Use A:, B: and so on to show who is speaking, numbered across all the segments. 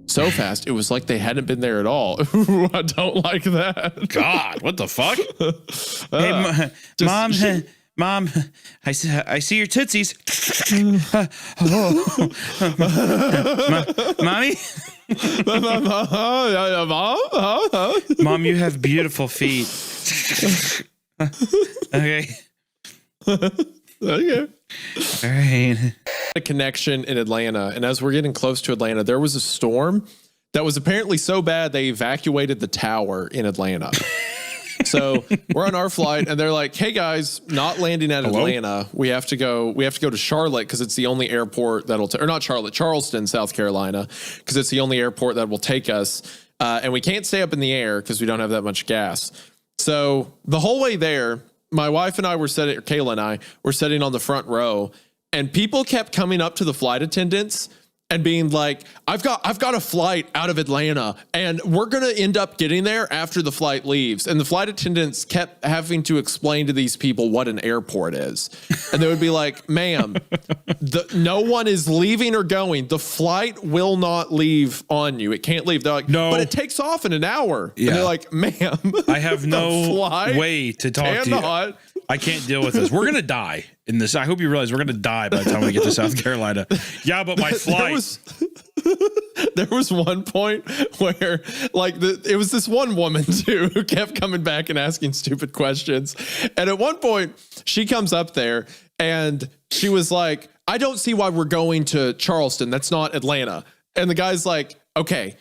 A: So fast, it was like they hadn't been there at all. I don't like that.
B: God, what the fuck? Hey, Mom, I see your tootsies. Mommy? Mom, you have beautiful feet. Okay.
A: Okay.
B: All right.
A: A connection in Atlanta, and as we're getting close to Atlanta, there was a storm that was apparently so bad they evacuated the tower in Atlanta. So we're on our flight, and they're like, "Hey guys, not landing at Atlanta. We have to go to Charlotte because it's the only airport that'll or not Charlotte, Charleston, South Carolina, because it's the only airport that will take us. And we can't stay up in the air because we don't have that much gas. So the whole way there, my wife and I were sitting, Kayla and I were sitting on the front row, and people kept coming up to the flight attendants and being like, I've got a flight out of Atlanta, and we're going to end up getting there after the flight leaves. And the flight attendants kept having to explain to these people what an airport is. And they would be like, ma'am, no one is leaving or going. The flight will not leave on you. It can't leave. They're like, no, but it takes off in an hour. Yeah. And they're like, ma'am,
B: I have no way to talk to you. I can't deal with this. We're going to die in this. I hope you realize we're going to die by the time we get to South Carolina. Yeah, but my flight.
A: There was one point where it was this one woman too who kept coming back and asking stupid questions. And at one point she comes up there and she was like, I don't see why we're going to Charleston. That's not Atlanta. And the guy's like, okay,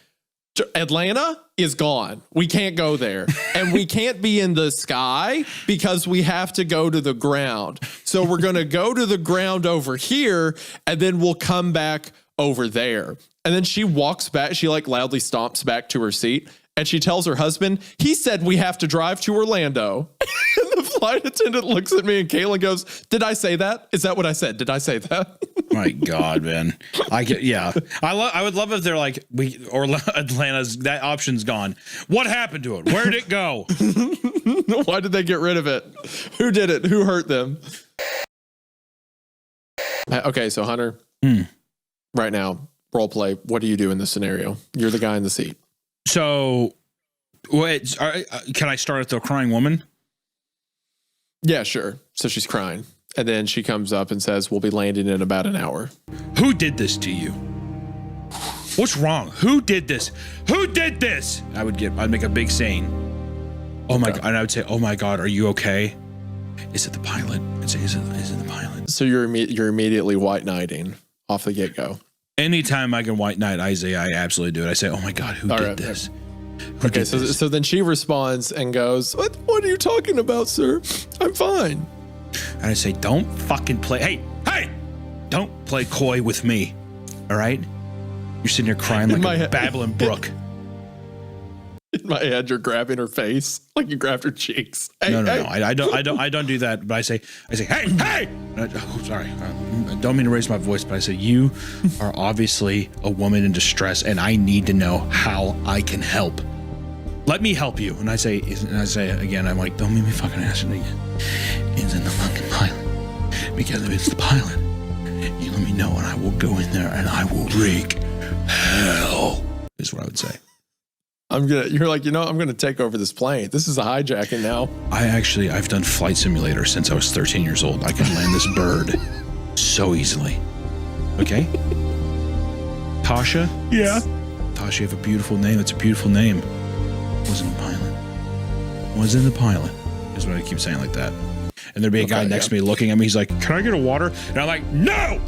A: Atlanta is gone. We can't go there. And we can't be in the sky because we have to go to the ground. So we're going to go to the ground over here, and then we'll come back over there. And then she walks back. She loudly stomps back to her seat, and she tells her husband, he said we have to drive to Orlando. And the flight attendant looks at me, and Caitlin goes, did I say that? Is that what I said? Did I say that?
B: My God, man. I would love if they're like, Atlanta's, that option's gone. What happened to it? Where'd it go?
A: Why did they get rid of it? Who did it? Who hurt them? Okay, so Hunter, right now, role play. What do you do in this scenario? You're the guy in the seat.
B: So, wait, can I start at the crying woman?
A: Yeah, sure. So she's crying. And then she comes up and says, we'll be landing in about an hour.
B: Who did this to you? What's wrong? Who did this? Who did this? I'd make a big saying. Oh my God. And I would say, oh my God, are you okay? Is it the pilot? I'd say, is it the pilot?
A: So you're immediately white knighting off the get-go.
B: Anytime I can white knight Isaiah, I absolutely do it. I say, oh my God, who did this?
A: Okay, so then she responds and goes, what are you talking about, sir? I'm fine.
B: And I say, don't fucking play. Hey, don't play coy with me. All right? You're sitting here crying like a babbling brook.
A: In my head, you're grabbing her face like you grabbed her cheeks. Hey,
B: no. I don't do that. But I say, hey. Sorry. I don't mean to raise my voice, but I say, you are obviously a woman in distress, and I need to know how I can help. Let me help you. And I say again, I'm like, don't make me fucking ask it again. It's in the fucking pilot. Because if it's the pilot, you let me know, and I will go in there and I will wreak hell. Is what I would say.
A: You're like, I'm gonna take over this plane. This is a hijacking now.
B: I've done Flight Simulator since I was 13 years old. I can land this bird so easily. Okay? Tasha?
A: Yeah.
B: Tasha, you have a beautiful name. It's a beautiful name. Wasn't the pilot. Is what I keep saying like that. And there'd be a guy next to me looking at me. He's like, can I get a water? And I'm like, no!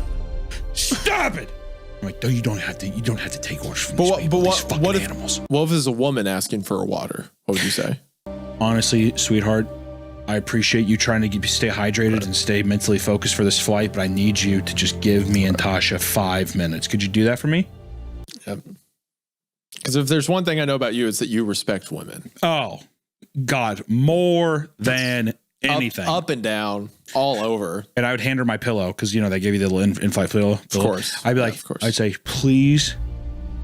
B: Stop it! I'm like, no, you don't have to take orders from these people, these fucking animals.
A: What if there's a woman asking for a water? What would you say?
B: Honestly, sweetheart, I appreciate you trying to stay hydrated and stay mentally focused for this flight, but I need you to just give me and Tasha 5 minutes. Could you do that for me?
A: Yep. Because if there's one thing I know about you, it's that you respect women.
B: Oh, God, more than anything.
A: Up and down, all over.
B: And I would hand her my pillow because, they gave you the little in-flight pillow.
A: Of course.
B: I'd be like, I'd say, please.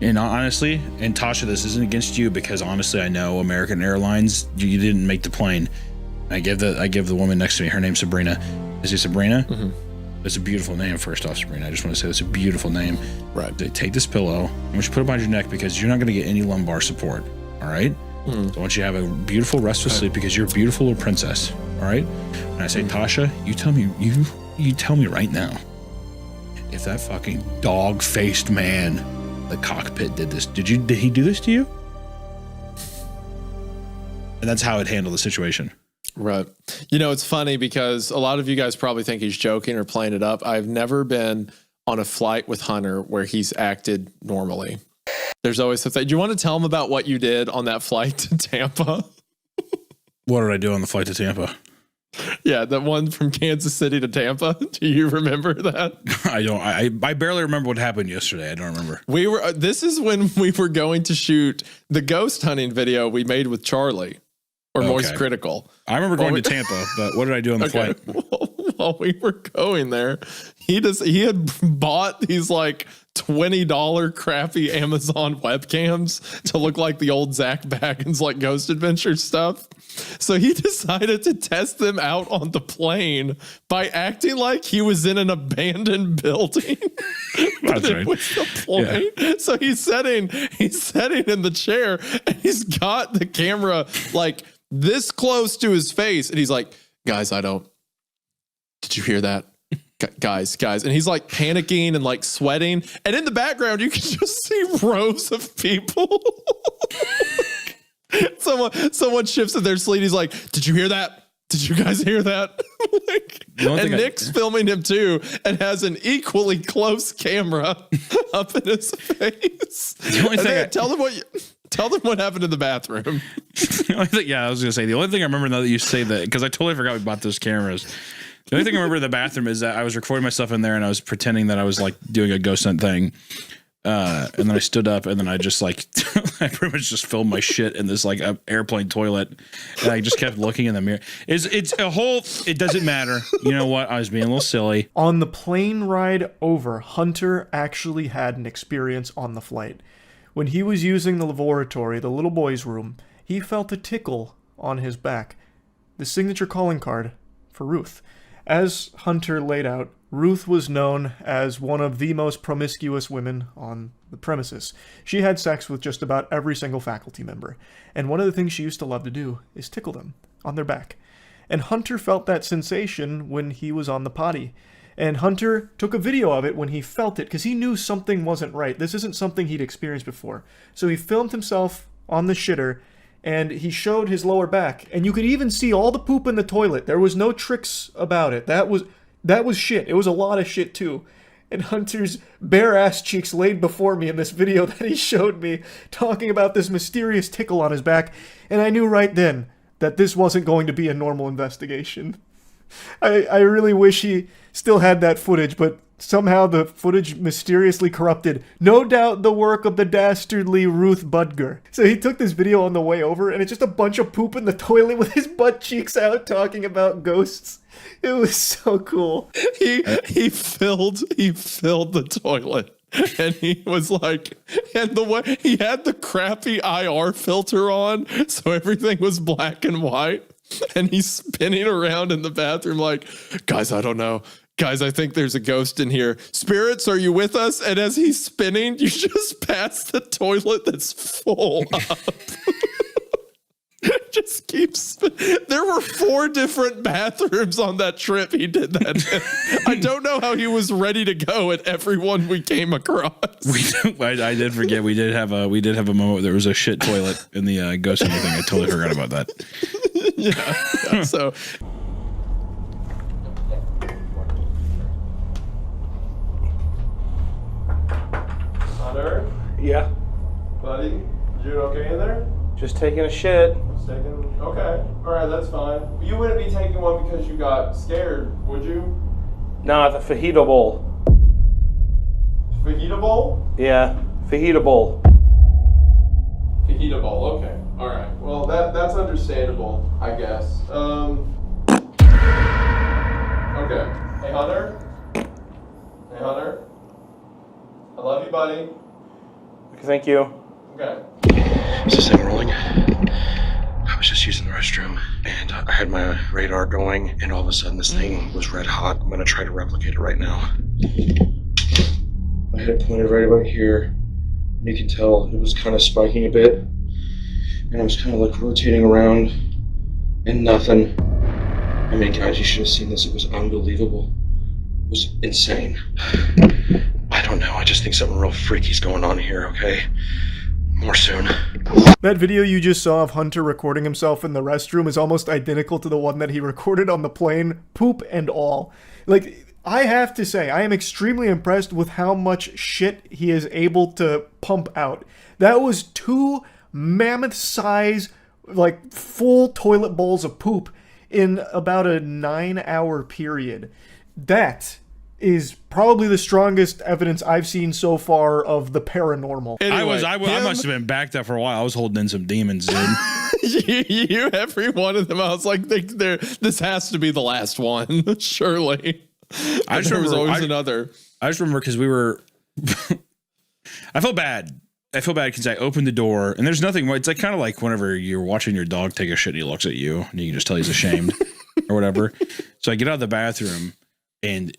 B: And honestly, and Tasha, this isn't against you because honestly, I know American Airlines, you didn't make the plane. I give the woman next to me, her name's Sabrina. Is it Sabrina? Mm-hmm. It's a beautiful name, first off, Sabrina. I just want to say it's a beautiful name.
A: Right.
B: Take this pillow. I want you to put it behind your neck because you're not going to get any lumbar support. All right? So I want you to have a beautiful, restful sleep because you're a beautiful little princess. All right? And I say, Tasha, you tell me right now if that fucking dog-faced man in the cockpit did this. Did he do this to you? And that's how it handled the situation.
A: Right. You know, it's funny because a lot of you guys probably think he's joking or playing it up. I've never been on a flight with Hunter where he's acted normally. There's always something. Do you want to tell him about what you did on that flight to Tampa?
B: What did I do on the flight to Tampa?
A: Yeah, the one from Kansas City to Tampa. Do you remember that?
B: I don't. I barely remember what happened yesterday. I don't remember.
A: This is when we were going to shoot the ghost hunting video we made with Charlie. Or Moist Critical. I remember going to Tampa, but what did I do on the flight? While we were going there, he had bought these like $20 crappy Amazon webcams to look like the old Zach Baggins like Ghost Adventure stuff. So he decided to test them out on the plane by acting like he was in an abandoned building. That's right. Was the plane. Yeah. So he's sitting in the chair and he's got the camera like this close to his face. And he's like, guys, did you hear that? Guys. And he's like panicking and like sweating. And in the background, you can just see rows of people. Someone shifts in their sleep. He's like, did you hear that? Did you guys hear that? And Nick's filming him too and has an equally close camera up in his face. Tell them what happened in the bathroom.
B: I was going to say, the only thing I remember now that you say that, because I totally forgot we bought those cameras. The only thing I remember in the bathroom is that I was recording myself in there and I was pretending that I was like doing a ghost hunt thing. And then I stood up and then I just like, I pretty much just filmed my shit in this like airplane toilet. And I just kept looking in the mirror. It doesn't matter. You know what? I was being a little silly.
C: On the plane ride over, Hunter actually had an experience on the flight. When he was using the laboratory, the little boy's room, he felt a tickle on his back. The signature calling card for Ruth. As Hunter laid out, Ruth was known as one of the most promiscuous women on the premises. She had sex with just about every single faculty member. And one of the things she used to love to do is tickle them on their back. And Hunter felt that sensation when he was on the potty. And Hunter took a video of it when he felt it, because he knew something wasn't right. This isn't something he'd experienced before. So he filmed himself on the shitter, and he showed his lower back. And you could even see all the poop in the toilet. There was no tricks about it. That was shit. It was a lot of shit, too. And Hunter's bare ass cheeks laid before me in this video that he showed me, talking about this mysterious tickle on his back. And I knew right then that this wasn't going to be a normal investigation. I really wish he still had that footage, but somehow the footage mysteriously corrupted. No doubt the work of the dastardly Ruth Budger. So he took this video on the way over, and it's just a bunch of poop in the toilet with his butt cheeks out talking about ghosts. It was so cool.
A: He filled the toilet. And he was like, and the way he had the crappy IR filter on, so everything was black and white. And he's spinning around in the bathroom like, guys, I don't know. Guys, I think there's a ghost in here. Spirits, are you with us? And as he's spinning, you just pass the toilet that's full up. Just keeps spinning. There were 4 different bathrooms on that trip he did that in. I don't know how he was ready to go at every one we came across.
B: I did forget we did have a moment where there was a shit toilet in the ghost hunting thing. I totally forgot about that.
A: Yeah. So Hunter?
D: Yeah.
A: Buddy, you okay in there?
D: Just taking a shit.
A: Okay. Alright, that's fine. You wouldn't be taking one because you got scared, would you?
D: No, the fajita bowl.
A: Fajita bowl?
D: Yeah, fajita bowl.
A: Fajita bowl, okay. Alright. Well, that's understandable, I guess. Okay. Hey, Hunter? Hey, Hunter? I love you, buddy.
D: Thank you.
A: Okay.
B: Is this thing rolling? I was just using the restroom, and I had my radar going, and all of a sudden this thing was red hot. I'm going to try to replicate it right now. I had it pointed right about here. You can tell it was kind of spiking a bit, and I was kind of like rotating around, and nothing. I mean, guys, you should have seen this. It was unbelievable. It was insane. I don't know. I just think something real freaky's going on here, okay? More soon.
C: That video you just saw of Hunter recording himself in the restroom is almost identical to the one that he recorded on the plane, poop and all. Like, I have to say, I am extremely impressed with how much shit he is able to pump out. That was 2 mammoth-size, like, full toilet bowls of poop in about a 9-hour period. That is probably the strongest evidence I've seen so far of the paranormal.
A: Anyway,
B: I must have been backed up for a while. I was holding in some demons, dude.
A: you, every one of them, I was like, this has to be the last one, surely.
B: I just
A: there was
B: remember,
A: always another.
B: I just remember because we were. I felt bad. I feel bad because I opened the door and there's nothing. It's like kind of like whenever you're watching your dog take a shit and he looks at you and you can just tell he's ashamed or whatever. So I get out of the bathroom and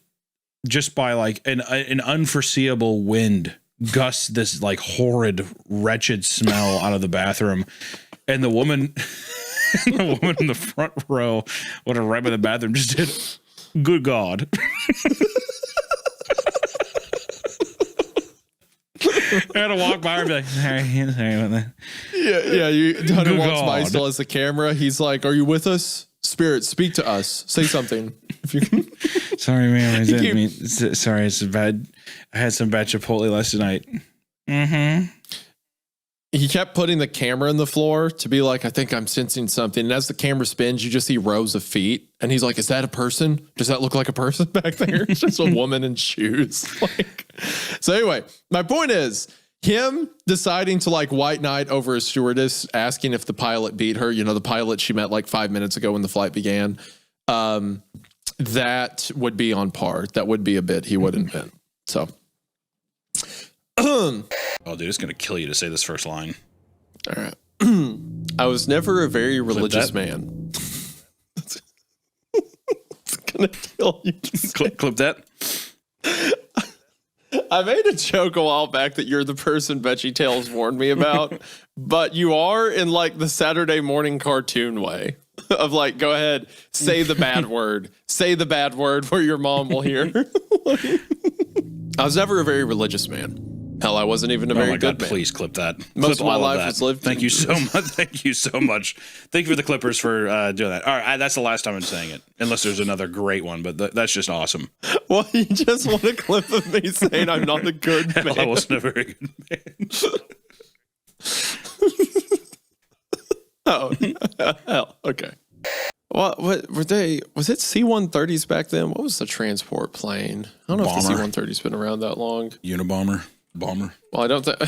B: just by like an unforeseeable wind gusts this like horrid, wretched smell out of the bathroom, and the woman, in the front row, right by the bathroom, just did, "Good God." I had to walk by her and be like, sorry about that.
A: Yeah. Hunter
B: Good
A: walks by,
B: God.
A: still has the camera. He's like, "Are you with us? Spirit, speak to us. Say something." If you
B: Sorry, ma'am. I didn't mean. Sorry, it's bad. I had some bad Chipotle last night. Mm-hmm.
A: He kept putting the camera in the floor to be like, "I think I'm sensing something." And as the camera spins, you just see rows of feet. And he's like, "Is that a person? Does that look like a person back there?" It's just a woman in shoes. So anyway, my point is him deciding to like white knight over a stewardess, asking if the pilot beat her. You know, the pilot she met like 5 minutes ago when the flight began. That would be on par. That would be a bit he would invent. So.
B: Oh, dude, it's going to kill you to say this first line.
A: All right. I was never a very religious man. It's going to kill you.
B: Clip that.
A: I made a joke a while back that you're the person VeggieTales warned me about, but you are in like the Saturday morning cartoon way of like, go ahead, say the bad word. Say the bad word where your mom will hear. I was never a very religious man. Hell, I wasn't even a very good man.
B: Please clip that.
A: Most
B: Clip
A: of my
B: all
A: life
B: that.
A: was lived.
B: Thank you so much. Thank you so much. Thank you for the clippers for doing that. All right, that's the last time I'm saying it, unless there's another great one. But that's just awesome.
A: Well, you just want a clip of me saying I'm not a good man.
B: I wasn't a very good man.
A: Oh, hell, okay. What were they? Was it C-130s back then? What was the transport plane? I don't know if the C-130's been around that long.
B: Unabomber. Bomber.
A: Well, I don't think.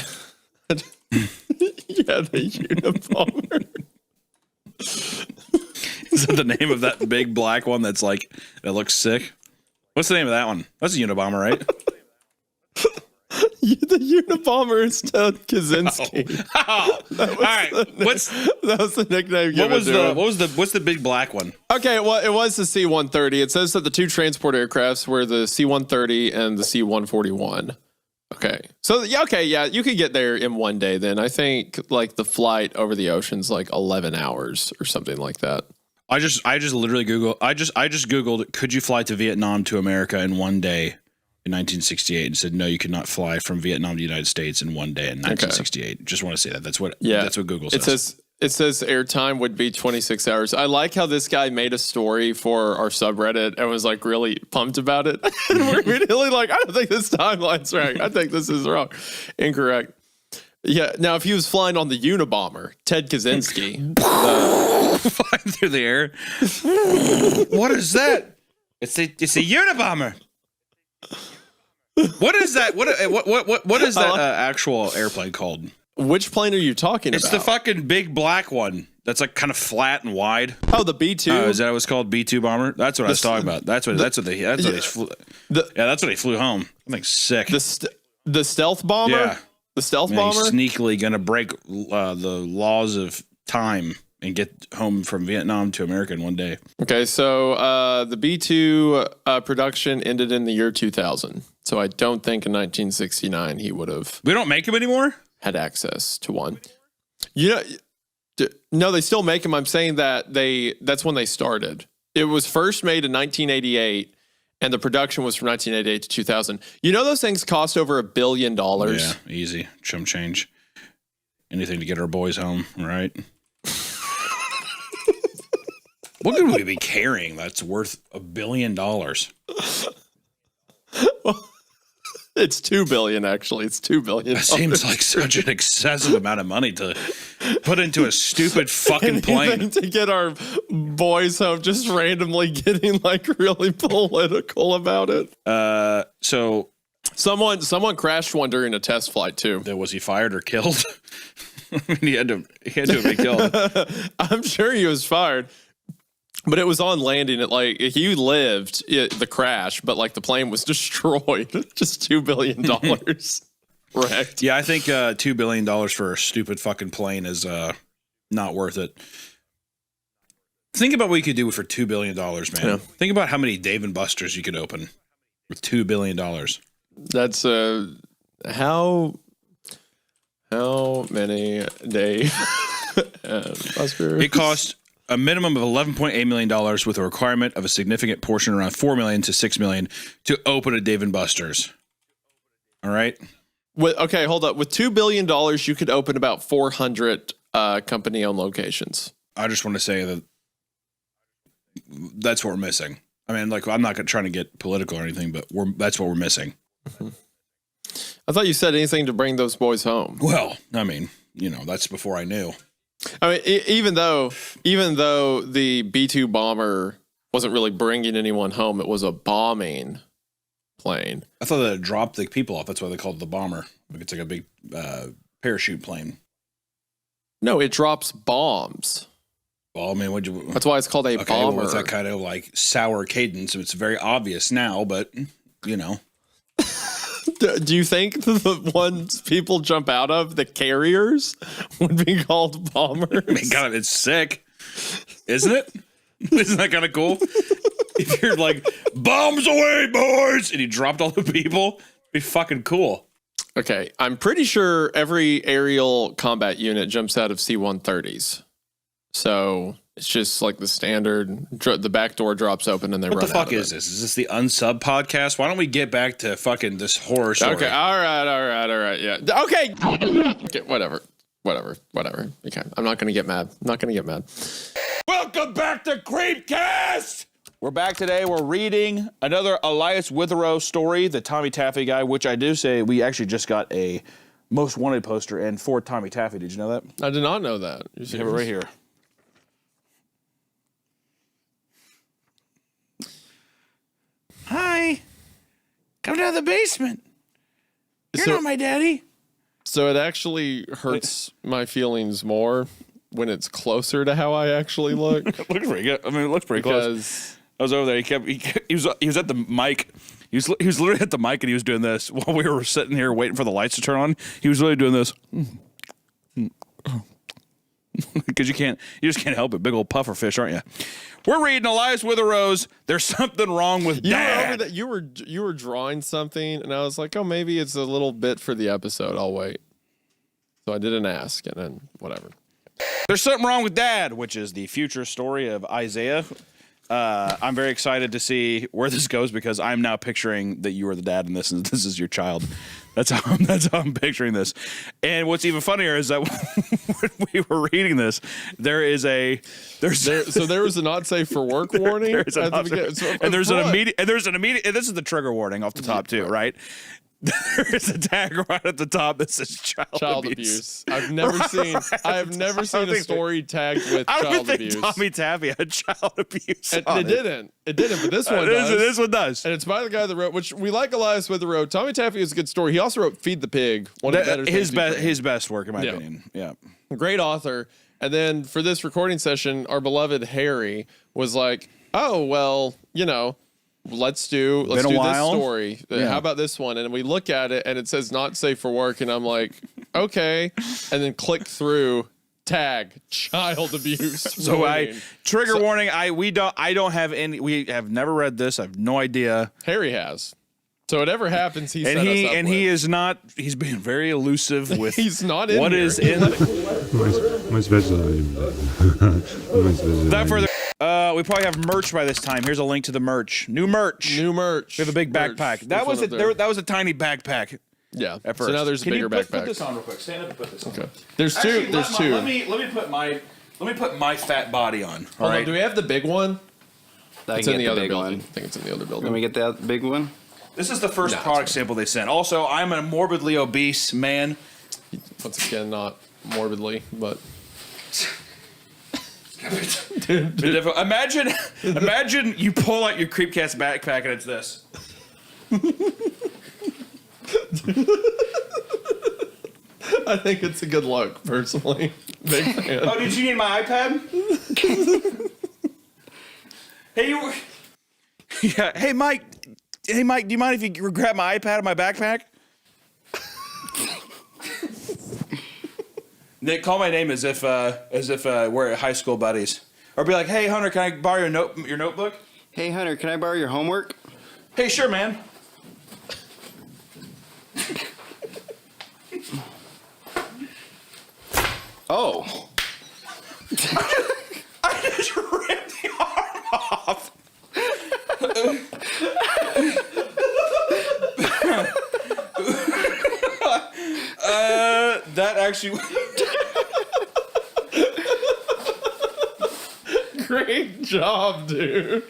A: Yeah, the Unabomber.
B: Is that the name of that big black one that's like, that looks sick? What's the name of that one? That's a Unabomber, right?
A: The Unabomber is Ted Kaczynski.
B: Oh. All right.
A: That was the nickname.
B: What's the big black one?
A: Okay, well, it was the C-130. It says that the two transport aircrafts were the C-130 and the C-141. Okay. So, yeah, you could get there in one day then. I think, like, the flight over the ocean's like 11 hours or something like that.
B: I just literally Googled, could you fly to Vietnam to America in one day in 1968, and said, no, you could not fly from Vietnam to the United States in one day in 1968. Okay. Just want to say that. That's what Google says.
A: It says airtime would be 26 hours. I like how this guy made a story for our subreddit and was like really pumped about it. And we're immediately like, I don't think this timeline's right. I think this is wrong. Incorrect. Yeah. Now, if he was flying on the Unabomber, Ted Kaczynski.
B: Flying through the air. What is that? It's a Unabomber. What is that? What is that actual airplane called?
A: Which plane are you talking about?
B: It's the fucking big black one that's like kind of flat and wide.
A: Oh, the B-2.
B: Is that what it's called? B-2 bomber? That's what I was talking about. That's what they flew home. I think sick.
A: The stealth bomber?
B: Yeah.
A: The stealth bomber?
B: He's sneakily gonna break the laws of time and get home from Vietnam to America in one day.
A: Okay, so the B2 production ended in the year 2000. So I don't think in 1969 he would have.
B: We don't make them anymore?
A: Had access to one. No, they still make them. I'm saying that that's when they started. It was first made in 1988, and the production was from 1988 to 2000. You know those things cost over $1 billion?
B: Yeah, easy. Chum change. Anything to get our boys home, right? What could we be carrying that's worth $1 billion?
A: It's $2 billion, actually. It's $2 billion.
B: That seems like such an excessive amount of money to put into a stupid fucking plane.
A: To get our boys home, just randomly getting like really political about it.
B: So
A: someone crashed one during a test flight too.
B: Was he fired or killed? I mean, he had to have been killed.
A: I'm sure he was fired. But it was on landing. He lived the crash, but like the plane was destroyed. Just $2 billion wrecked.
B: Yeah, I think $2 billion for a stupid fucking plane is not worth it. Think about what you could do for $2 billion, man. Yeah. Think about how many Dave & Buster's you could open with $2 billion.
A: That's how many Dave & Buster's?
B: It cost a minimum of $11.8 million with a requirement of a significant portion, around $4 million to $6 million, to open a Dave & Buster's. All right?
A: Okay, hold up. With $2 billion, you could open about 400 company-owned locations.
B: I just want to say that that's what we're missing. I mean, like, I'm not trying to get political or anything, but that's what we're missing.
A: Mm-hmm. I thought you said anything to bring those boys home.
B: Well, I mean, that's before I knew.
A: I mean, even though the B-2 bomber wasn't really bringing anyone home, it was a bombing plane.
B: I thought that it dropped the people off. That's why they called it the bomber. Like it's like a big parachute plane.
A: No, it drops bombs.
B: Well, I mean,
A: that's why it's called a bomber.
B: Well, it's that kind of like sour cadence. It's very obvious now, but
A: Do you think the ones people jump out of, the carriers, would be called bombers?
B: I mean, God, it's sick, isn't it? Isn't that kind of cool? If you're like, bombs away, boys, and you dropped all the people, it'd be fucking cool.
A: Okay, I'm pretty sure every aerial combat unit jumps out of C-130s. So it's just like the standard, the back door drops open and they run out.
B: What the fuck is this? Is this the Unsub podcast? Why don't we get back to fucking this horror story?
A: Okay, all right, yeah. Okay, whatever. Okay, I'm not gonna get mad.
B: Welcome back to Creepcast! We're back today. We're reading another Elias Witherow story, the Tommy Taffy guy, which I do say we actually just got a most wanted poster in for Tommy Taffy. Did you know that?
A: I did not know that.
B: You have it right here. Hi. Come down to the basement. You're not my daddy.
A: So it actually hurts my feelings more when it's closer to how I actually look.
B: It looks pretty good. I mean, it looks pretty close. I was over there. He was at the mic. He was literally at the mic and he was doing this while we were sitting here waiting for the lights to turn on. He was literally doing this. Because you just can't help it. Big old puffer fish, aren't you? We're reading Elias Witherow's There's Something Wrong with Dad.
A: You were drawing something, and I was like, oh, maybe it's a little bit for the episode. I'll wait. So I didn't ask, and then whatever.
B: There's Something Wrong with Dad, which is the future story of Isaiah. I'm very excited to see where this goes because I'm now picturing that you are the dad in this and this is your child. That's how I'm picturing this. And what's even funnier is that when we were reading this, there was a
A: not safe for work warning.
B: There's an immediate, and this is the trigger warning off the top too, right? There is a tag right at the top that says child abuse.
A: I've never seen a story tagged with child abuse.
B: Tommy Taffy had child abuse.
A: It didn't, but this one does.
B: This one does.
A: And it's by the guy that wrote, which we like Elias Witherow. Tommy Taffy is a good story. He also wrote Feed the Pig. One of the better
B: his best work, in my opinion. Yeah. Great
A: author. And then for this recording session, our beloved Harry was like, oh, well, let's do this story. Yeah. How about this one? And we look at it and it says not safe for work. And I'm like, okay. And then click through Hashtag child abuse.
B: So trigger warning. We have never read this. I have no idea.
A: Harry has. So whatever happens, he
B: he is not. He's being very elusive with.
A: He's not in
B: what
A: here.
B: is in.
E: My special.
B: Without further, we probably have merch by this time. Here's a link to the merch. New merch.
A: New merch.
B: We have a big backpack. That was a tiny backpack.
A: Yeah.
B: At first.
A: So now there's a bigger backpack.
B: Put this on real quick. Stand up and put this on.
A: Okay. There's two.
B: Let me put my fat body on.
A: Hold on. Do we have the big one?
F: It's
A: in the other building. I think it's in the other building.
F: Let me get that big one.
B: This is the first product sample they sent. Also, I'm a morbidly obese man.
A: Once again, not morbidly, but
B: Imagine you pull out your Creepcast backpack and it's this.
A: I think it's a good look, personally. Big fan.
B: Oh, did you need my iPad? Hey, you. Yeah. Hey, Mike. Hey, Mike. Do you mind if you grab my iPad and my backpack? Nick, call my name as if we're high school buddies, or be like, "Hey, Hunter, can I borrow your notebook?"
F: Hey, Hunter, can I borrow your homework?
B: Hey, sure, man.
F: Oh.
B: I just ripped the arm off. That actually.
A: Great job, dude.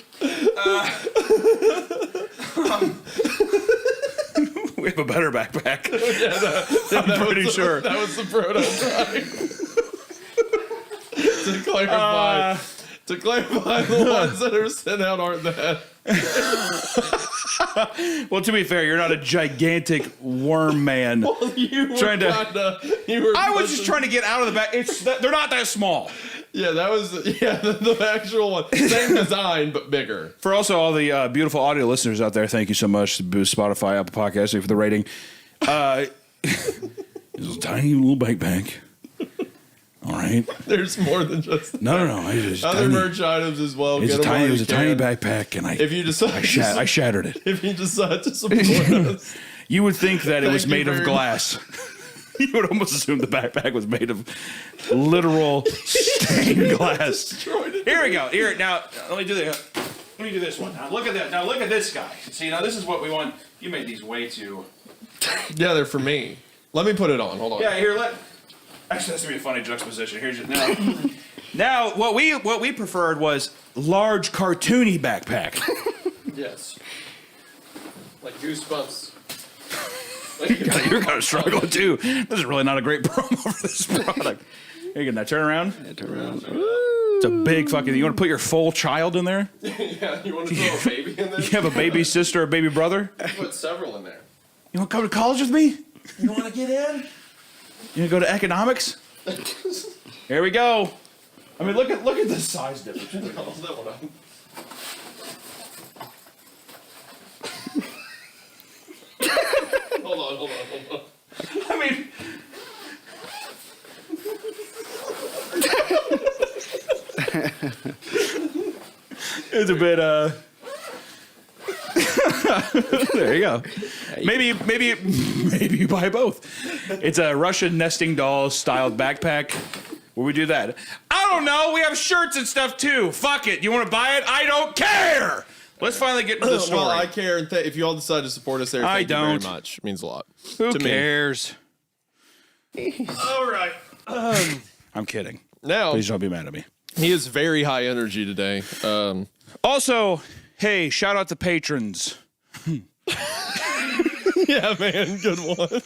B: We have a better backpack.
A: I'm
B: pretty sure.
A: That was the prototype. To clarify, the ones that are sent out aren't that.
B: Well, to be fair, you're not a gigantic worm man.
A: Well, you were
B: I was just trying to get out of the back. They're not that small.
A: Yeah, that was the actual one. Same design, but bigger.
B: For also all the beautiful audio listeners out there, thank you so much to Spotify, Apple Podcasts, for the rating. It's a tiny little backpack. All right.
A: There's more than just
B: no.
A: Other merch items as well.
B: It was a tiny backpack, and
A: if you decide
B: I shattered it.
A: If you decide to support us,
B: you would think that it was made of glass. You would almost assume the backpack was made of literal stained glass. Here we go. Here now. Let me do this one. Now look at that. Now look at this guy. See, now this is what we want. You made these way too.
A: Yeah, they're for me. Let me put it on. Hold on.
B: Yeah, here. Actually, that's gonna be a funny juxtaposition. Here's your now. Now, what we preferred was large cartoony backpack.
A: Yes. Like Goosebumps.
B: You're kind of struggling too. This is really not a great promo for this product. Here you go. Now turn around.
F: Yeah, turn around.
B: It's a big fucking. You want to put your full child in there?
A: Yeah, you want to throw a baby in there?
B: You have a baby sister or baby brother?
A: Put several in there.
B: You want to come to college with me? You want to get in? You want to go to economics? Here we go. I mean, look at the size difference.
A: Hold that one up. Hold on.
B: I mean. It's a bit, there you go. Maybe you buy both. It's a Russian nesting doll styled backpack. Will we do that? I don't know. We have shirts and stuff too. Fuck it. You want to buy it? I don't care. Let's finally get into the story.
A: Well, I care, and if you all decide to support us there, thank you very much. It means a lot.
B: Who cares?
A: All right.
B: I'm kidding.
A: Now,
B: please don't be mad at me.
A: He is very high energy today.
B: Also, hey, shout out to patrons.
A: Yeah, man, good one.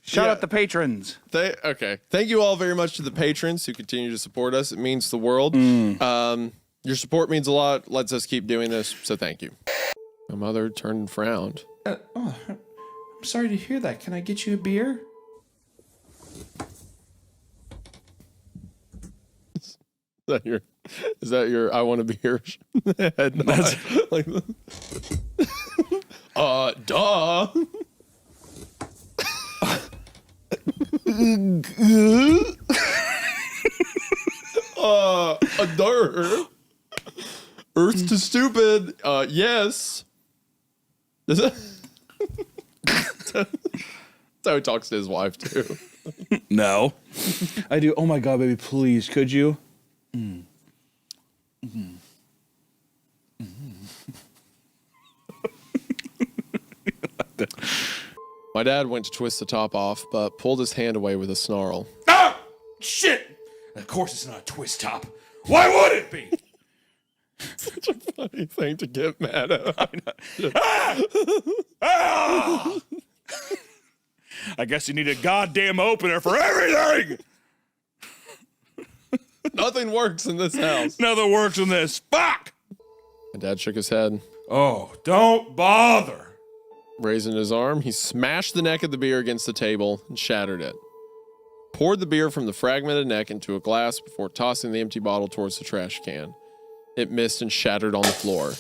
B: Shout out to patrons.
A: Okay. Thank you all very much to the patrons who continue to support us. It means the world. Your support means a lot. Lets us keep doing this. So thank you. My mother turned and frowned.
B: I'm sorry to hear that. Can I get you a beer?
A: Is that your I want a beer head nod?
B: That's
A: like, duh. A dirt. Earth's too stupid. Yes. That's how he talks to his wife too.
B: No. I do. Oh my God, baby, please, could you?
A: My dad went to twist the top off, but pulled his hand away with a snarl.
B: Ah! Shit! Of course it's not a twist top. Why would it be?
A: Such a funny thing to get mad at.
B: Ah! I guess you need a goddamn opener for everything!
A: Nothing works in this house.
B: Nothing works in this. Fuck!
A: My dad shook his head.
B: Oh, don't bother.
A: Raising his arm, he smashed the neck of the beer against the table and shattered it. Poured the beer from the fragmented neck into a glass before tossing the empty bottle towards the trash can. It missed and shattered on the floor.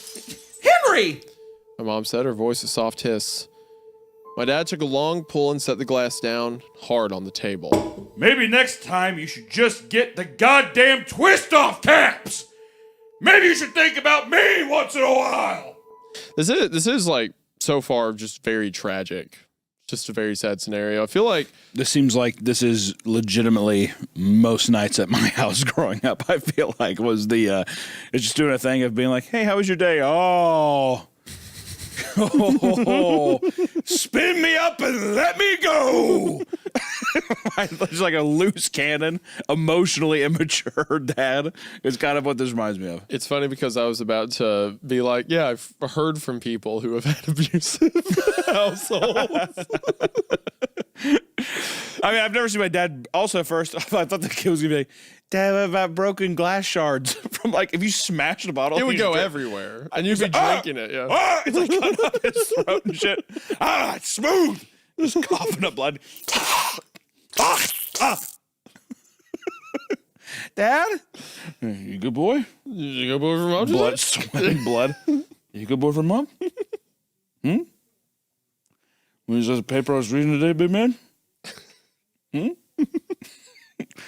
B: Henry!
A: My mom said, her voice a soft hiss. My dad took a long pull and set the glass down hard on the table.
B: Maybe next time you should just get the goddamn twist-off caps! Maybe you should think about me once in a while!
A: This is like, so far, just very tragic. Just a very sad scenario. I feel like
B: This seems like this is legitimately most nights at my house growing up. I feel like was the it's just doing a thing of being like, hey, how was your day? Oh, spin me up and let me go. It's like a loose cannon, emotionally immature dad is kind of what this reminds me of.
A: it's funny because I was about to be like, yeah, I've heard from people who have had abusive households.
B: I mean, I've never seen my dad. Also, at first, I thought the kid was gonna be like, "Dad, what about broken glass shards from like if you smash the bottle,
A: It would
B: you
A: go
B: just-
A: everywhere, and you'd be drinking it. Yeah,
B: Ah! It's like cutting up his throat and shit. Ah, it's smooth. Just coughing up blood. Dad, you good boy?
A: you go over from mom.
B: Blood, sweating blood. You good boy for mom? When is that paper I was reading today, big man?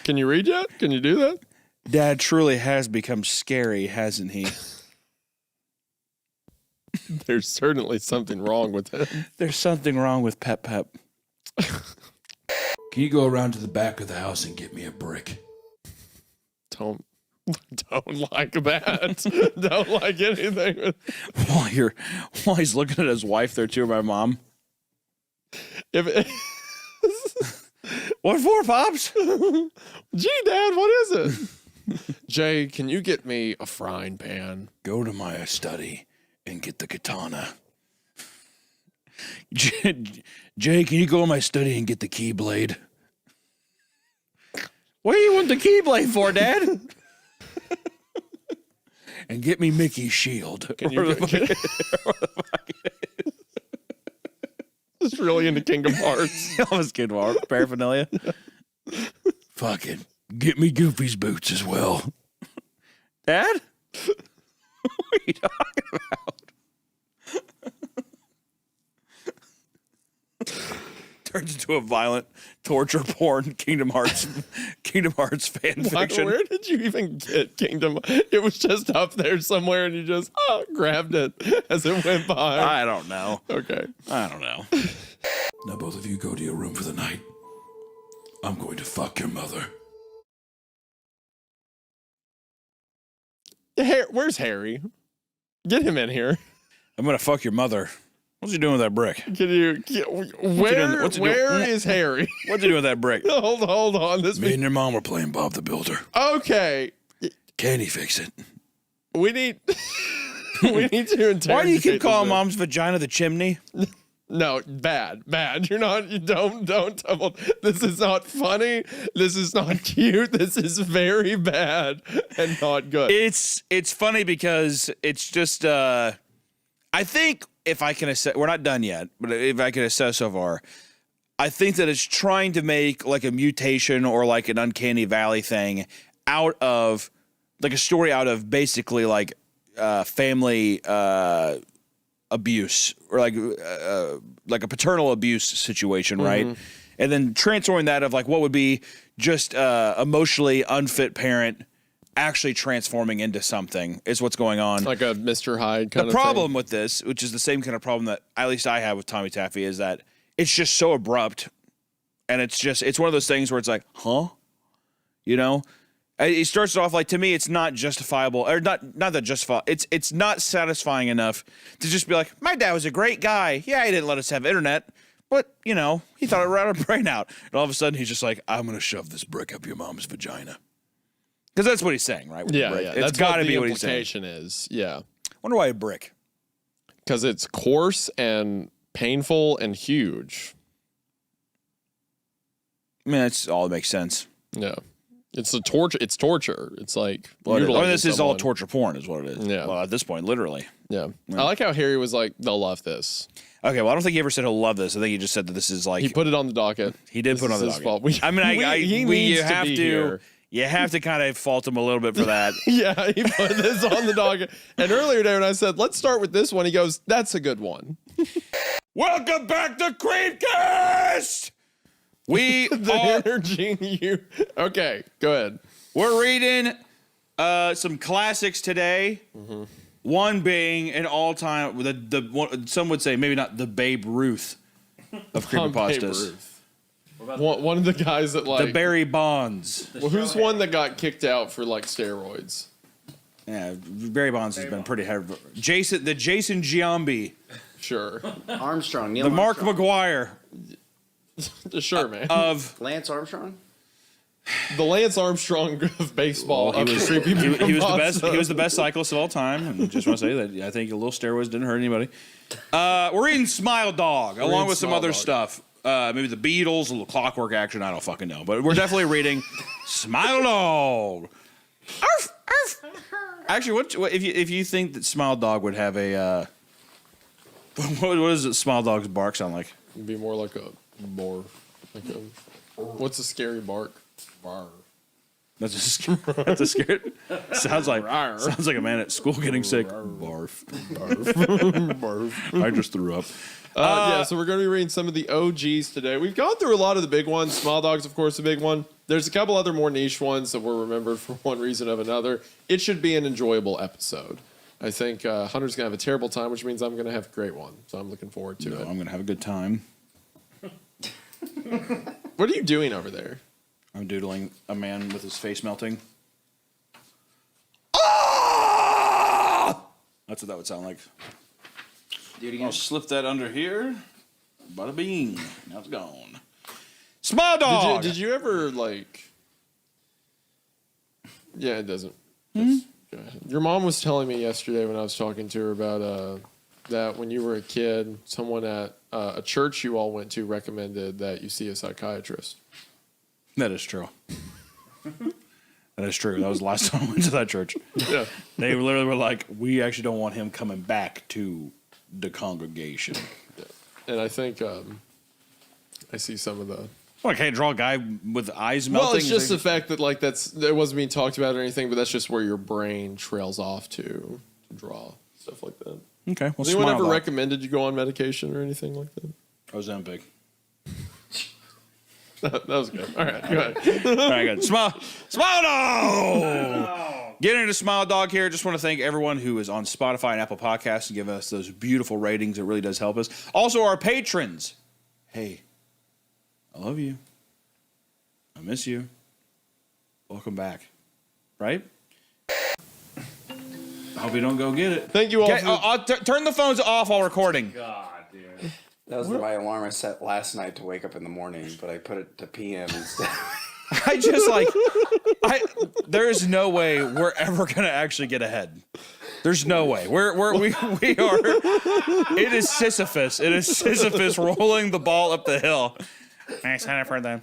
A: Can you read yet? Can you do that?
B: Dad truly has become scary, hasn't he?
A: There's certainly something wrong with him.
B: There's something wrong with Pep Pep.
G: Can you go around to the back of the house and get me a brick?
A: Don't like that. Don't like anything.
B: While he's looking at his wife there too, my mom. What for, Pops?
A: Gee, Dad, what is it? Jay, can you get me a frying pan?
G: Go to my study and get the katana.
B: Jay, can you go in my study and get the keyblade? What do you want the keyblade for, Dad?
G: And get me Mickey's shield.
A: Can you Just really into Kingdom Hearts.
B: I was kidding, Mark. Paraphernalia.
G: Fucking get me Goofy's boots as well.
B: Dad? What are you talking about? Turns into a violent torture porn Kingdom Hearts fan fiction.
A: Where did you even get Kingdom? It was just up there somewhere, and you just grabbed it as it went by.
B: I don't know.
A: Okay.
B: I don't know.
G: Now both of you go to your room for the night. I'm going to fuck your mother.
A: Where's Harry? Get him in here.
B: I'm gonna fuck your mother. What's he doing with that brick?
A: Can you? Where is Harry?
B: What's he doing with that brick?
A: Hold on.
G: Me and your mom were playing Bob the Builder.
A: Okay.
G: Can he fix it?
A: We need to interrogate.
B: Why do you keep
A: this
B: calling
A: man.
B: Mom's vagina the chimney?
A: No, bad. You're not. You don't. This is not funny. This is not cute. This is very bad and not good.
B: It's funny because it's just. I think if I can assess, we're not done yet, but if I can assess so far, I think that it's trying to make like a mutation or like an uncanny valley thing out of like a story out of basically like family abuse or like a paternal abuse situation, right? and then transforming that of like what would be just emotionally unfit parent actually transforming into something is what's going on.
A: Like a Mr. Hyde kind of
B: The problem with this, which is the same kind of problem that at least I have with Tommy Taffy, is that it's just so abrupt, and it's one of those things where it's like, huh? You know? It starts off like, to me, it's not justifiable, or not that justifiable. It's not satisfying enough to just be like, my dad was a great guy. Yeah, he didn't let us have internet, but, you know, he thought it would our brain out. And all of a sudden, he's just like, I'm going to shove this brick up your mom's vagina. Because that's what he's saying, right?
A: Yeah.
B: It's got to be what he's saying.
A: The implication is, yeah.
B: Wonder why a brick?
A: Because it's coarse and painful and huge.
B: I mean, that's all that makes sense.
A: Yeah. It's a torture. It's torture. It's like
B: this is all torture porn, is what it is.
A: Yeah.
B: Well, at this point, literally.
A: Yeah. I like how Harry was like, "They'll love this."
B: Okay. Well, I don't think he ever said he'll love this. I think he just said that this is like
A: He put it on the docket.
B: he did
A: This
B: put it on
A: is
B: the
A: his
B: docket.
A: fault.
B: You have to. You have to kind of fault him a little bit for that.
A: Yeah, he put this on the docket. And earlier today, when I said, "Let's start with this one," he goes, "That's a good one."
B: Welcome back to Creepcast. We
A: The
B: are.
A: energy you. Okay, go ahead.
B: We're reading some classics today.
A: Mm-hmm.
B: One being an all-time. Some would say maybe not the Babe Ruth of creepypastas.
A: One of the guys that like
B: The Barry Bonds.
A: Well, who's one that got kicked out for like steroids?
B: Yeah, Barry Bonds has been pretty heavy. Jason Giambi,
A: Sure,
F: Armstrong. Neil
B: the Mark
F: Armstrong.
B: McGuire
A: sure, man.
B: of.
F: Lance Armstrong.
A: The Lance Armstrong of baseball.
B: He
A: of
B: was,
A: creepy
B: he was the best.
A: pasta.
B: He was the best cyclist of all time. And just want to say that I think a little steroids didn't hurt anybody. We're reading Smile Dog along with some
A: Smile
B: other
A: Dog.
B: stuff. Maybe the Beatles, a little Clockwork Action. I don't fucking know, but we're definitely reading Smile Dog. Arf, arf. Actually, what if you think that Smile Dog would have a what does it, Smile Dog's bark sound like?
A: It'd be more like a what's a scary bark? Bar.
B: That's a scared. Sounds like a man at school getting sick. Barf. Barf. I just threw up.
A: Yeah, so we're going to be reading some of the OGs today. We've gone through a lot of the big ones. Smile Dog's, of course, a big one. There's a couple other more niche ones that were remembered for one reason or another. It should be an enjoyable episode. I think Hunter's going to have a terrible time, which means I'm going to have a great one. So I'm looking forward to it.
B: I'm gonna have a good time.
A: What are you doing over there?
B: I'm doodling a man with his face melting. Ah! That's what that would sound like.
F: Do it
B: I'll
F: again.
B: slip that under here. Bada bing. Now it's gone. Smile Dog.
A: Did you ever like? Yeah, it doesn't. Go ahead. Your mom was telling me yesterday when I was talking to her about that when you were a kid, someone at a church you all went to recommended that you see a psychiatrist.
B: That is true. That is true. That was the last time I went to that church.
A: Yeah.
B: They literally were like, we actually don't want him coming back to the congregation.
A: And I think I see some of the.
B: Well, I can't draw a guy with eyes melting.
A: Well, it's just the fact that like that wasn't being talked about or anything, but that's just where your brain trails off to draw stuff like that.
B: Okay. Well,
A: Has anyone
B: Smile
A: ever
B: Dog.
A: recommended you go on medication or anything like that?
B: Ozempic.
A: That was good. All right, go ahead.
B: All right, good. Smile Dog. Getting into Smile Dog here. Just want to thank everyone who is on Spotify and Apple Podcasts and giving us those beautiful ratings. It really does help us. Also, our patrons. Hey, I love you. I miss you. Welcome back. Right? I hope you don't go get it.
A: Thank you all.
B: Okay, turn the phones off while recording.
H: That was my alarm I set last night to wake up in the morning, but I put it to PM instead.
B: I just there is no way we're ever gonna actually get ahead. There's no way. We are. It is Sisyphus. It is Sisyphus rolling the ball up the hill. I sign up for them.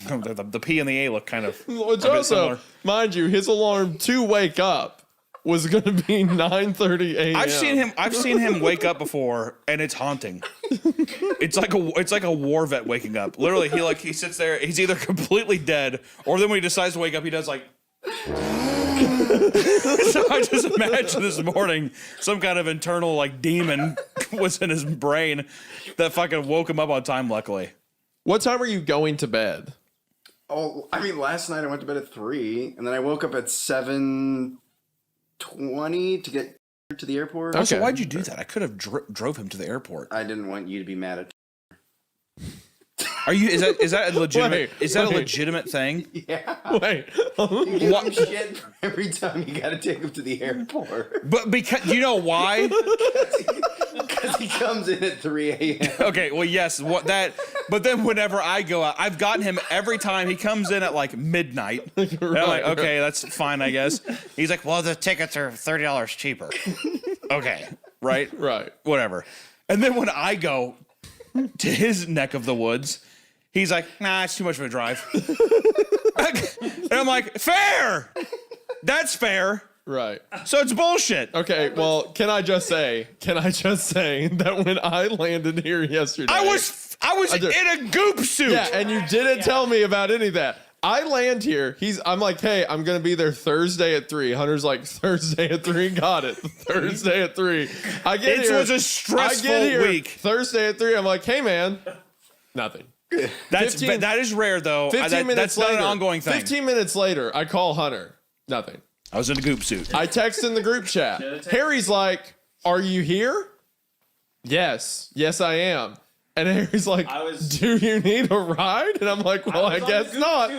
B: The P and the A look kind of.
A: Which
B: a bit
A: also,
B: similar.
A: mind you, his alarm to wake up was going to be 9:30 a.m.
B: I've seen him wake up before, and it's haunting. It's like a war vet waking up. Literally, he sits there. He's either completely dead, or then when he decides to wake up, he does like. So I just imagine this morning some kind of internal like demon was in his brain that fucking woke him up on time. Luckily,
A: What time are you going to bed?
H: Oh, I mean, last night I went to bed at 3, and then I woke up at 7:20 to get to the airport.
B: Also, why'd you do that? I could have drove him to the airport.
H: I didn't want you to be mad at.
B: Are you? Is that a legitimate?
A: Wait,
B: a
A: wait.
B: legitimate thing?
H: Yeah.
A: Wait.
H: You give him shit for every time you got to take him to the airport.
B: But because you know why?
H: Because he comes in at 3 a.m.
B: Okay, well, yes, but then whenever I go out, I've gotten him every time he comes in at like midnight. And I'm like, okay, that's fine, I guess. He's like, well, the tickets are $30 cheaper. Okay, right?
A: Right.
B: Whatever. And then when I go to his neck of the woods, he's like, nah, it's too much of a drive. And I'm like, fair! That's fair.
A: Right.
B: So it's bullshit.
A: Okay, well, can I just say that when I landed here yesterday,
B: I was in a goop suit.
A: yeah, and you didn't tell me about any of that. I land here. I'm like, hey, I'm gonna be there Thursday at 3. Hunter's like, Thursday at 3, got it. Thursday at 3. I get
B: It
A: here.
B: was a stressful
A: I get here
B: week.
A: Thursday at 3. I'm like, hey man, nothing.
B: That is rare though.
A: 15 minutes
B: that's
A: later,
B: not an ongoing thing.
A: 15 minutes later, I call Hunter. Nothing.
B: I was in a goop suit.
A: I text in the group chat. Harry's like, are you here? Yes, I am. And Harry's like, do you need a ride? And I'm like, well, I guess not.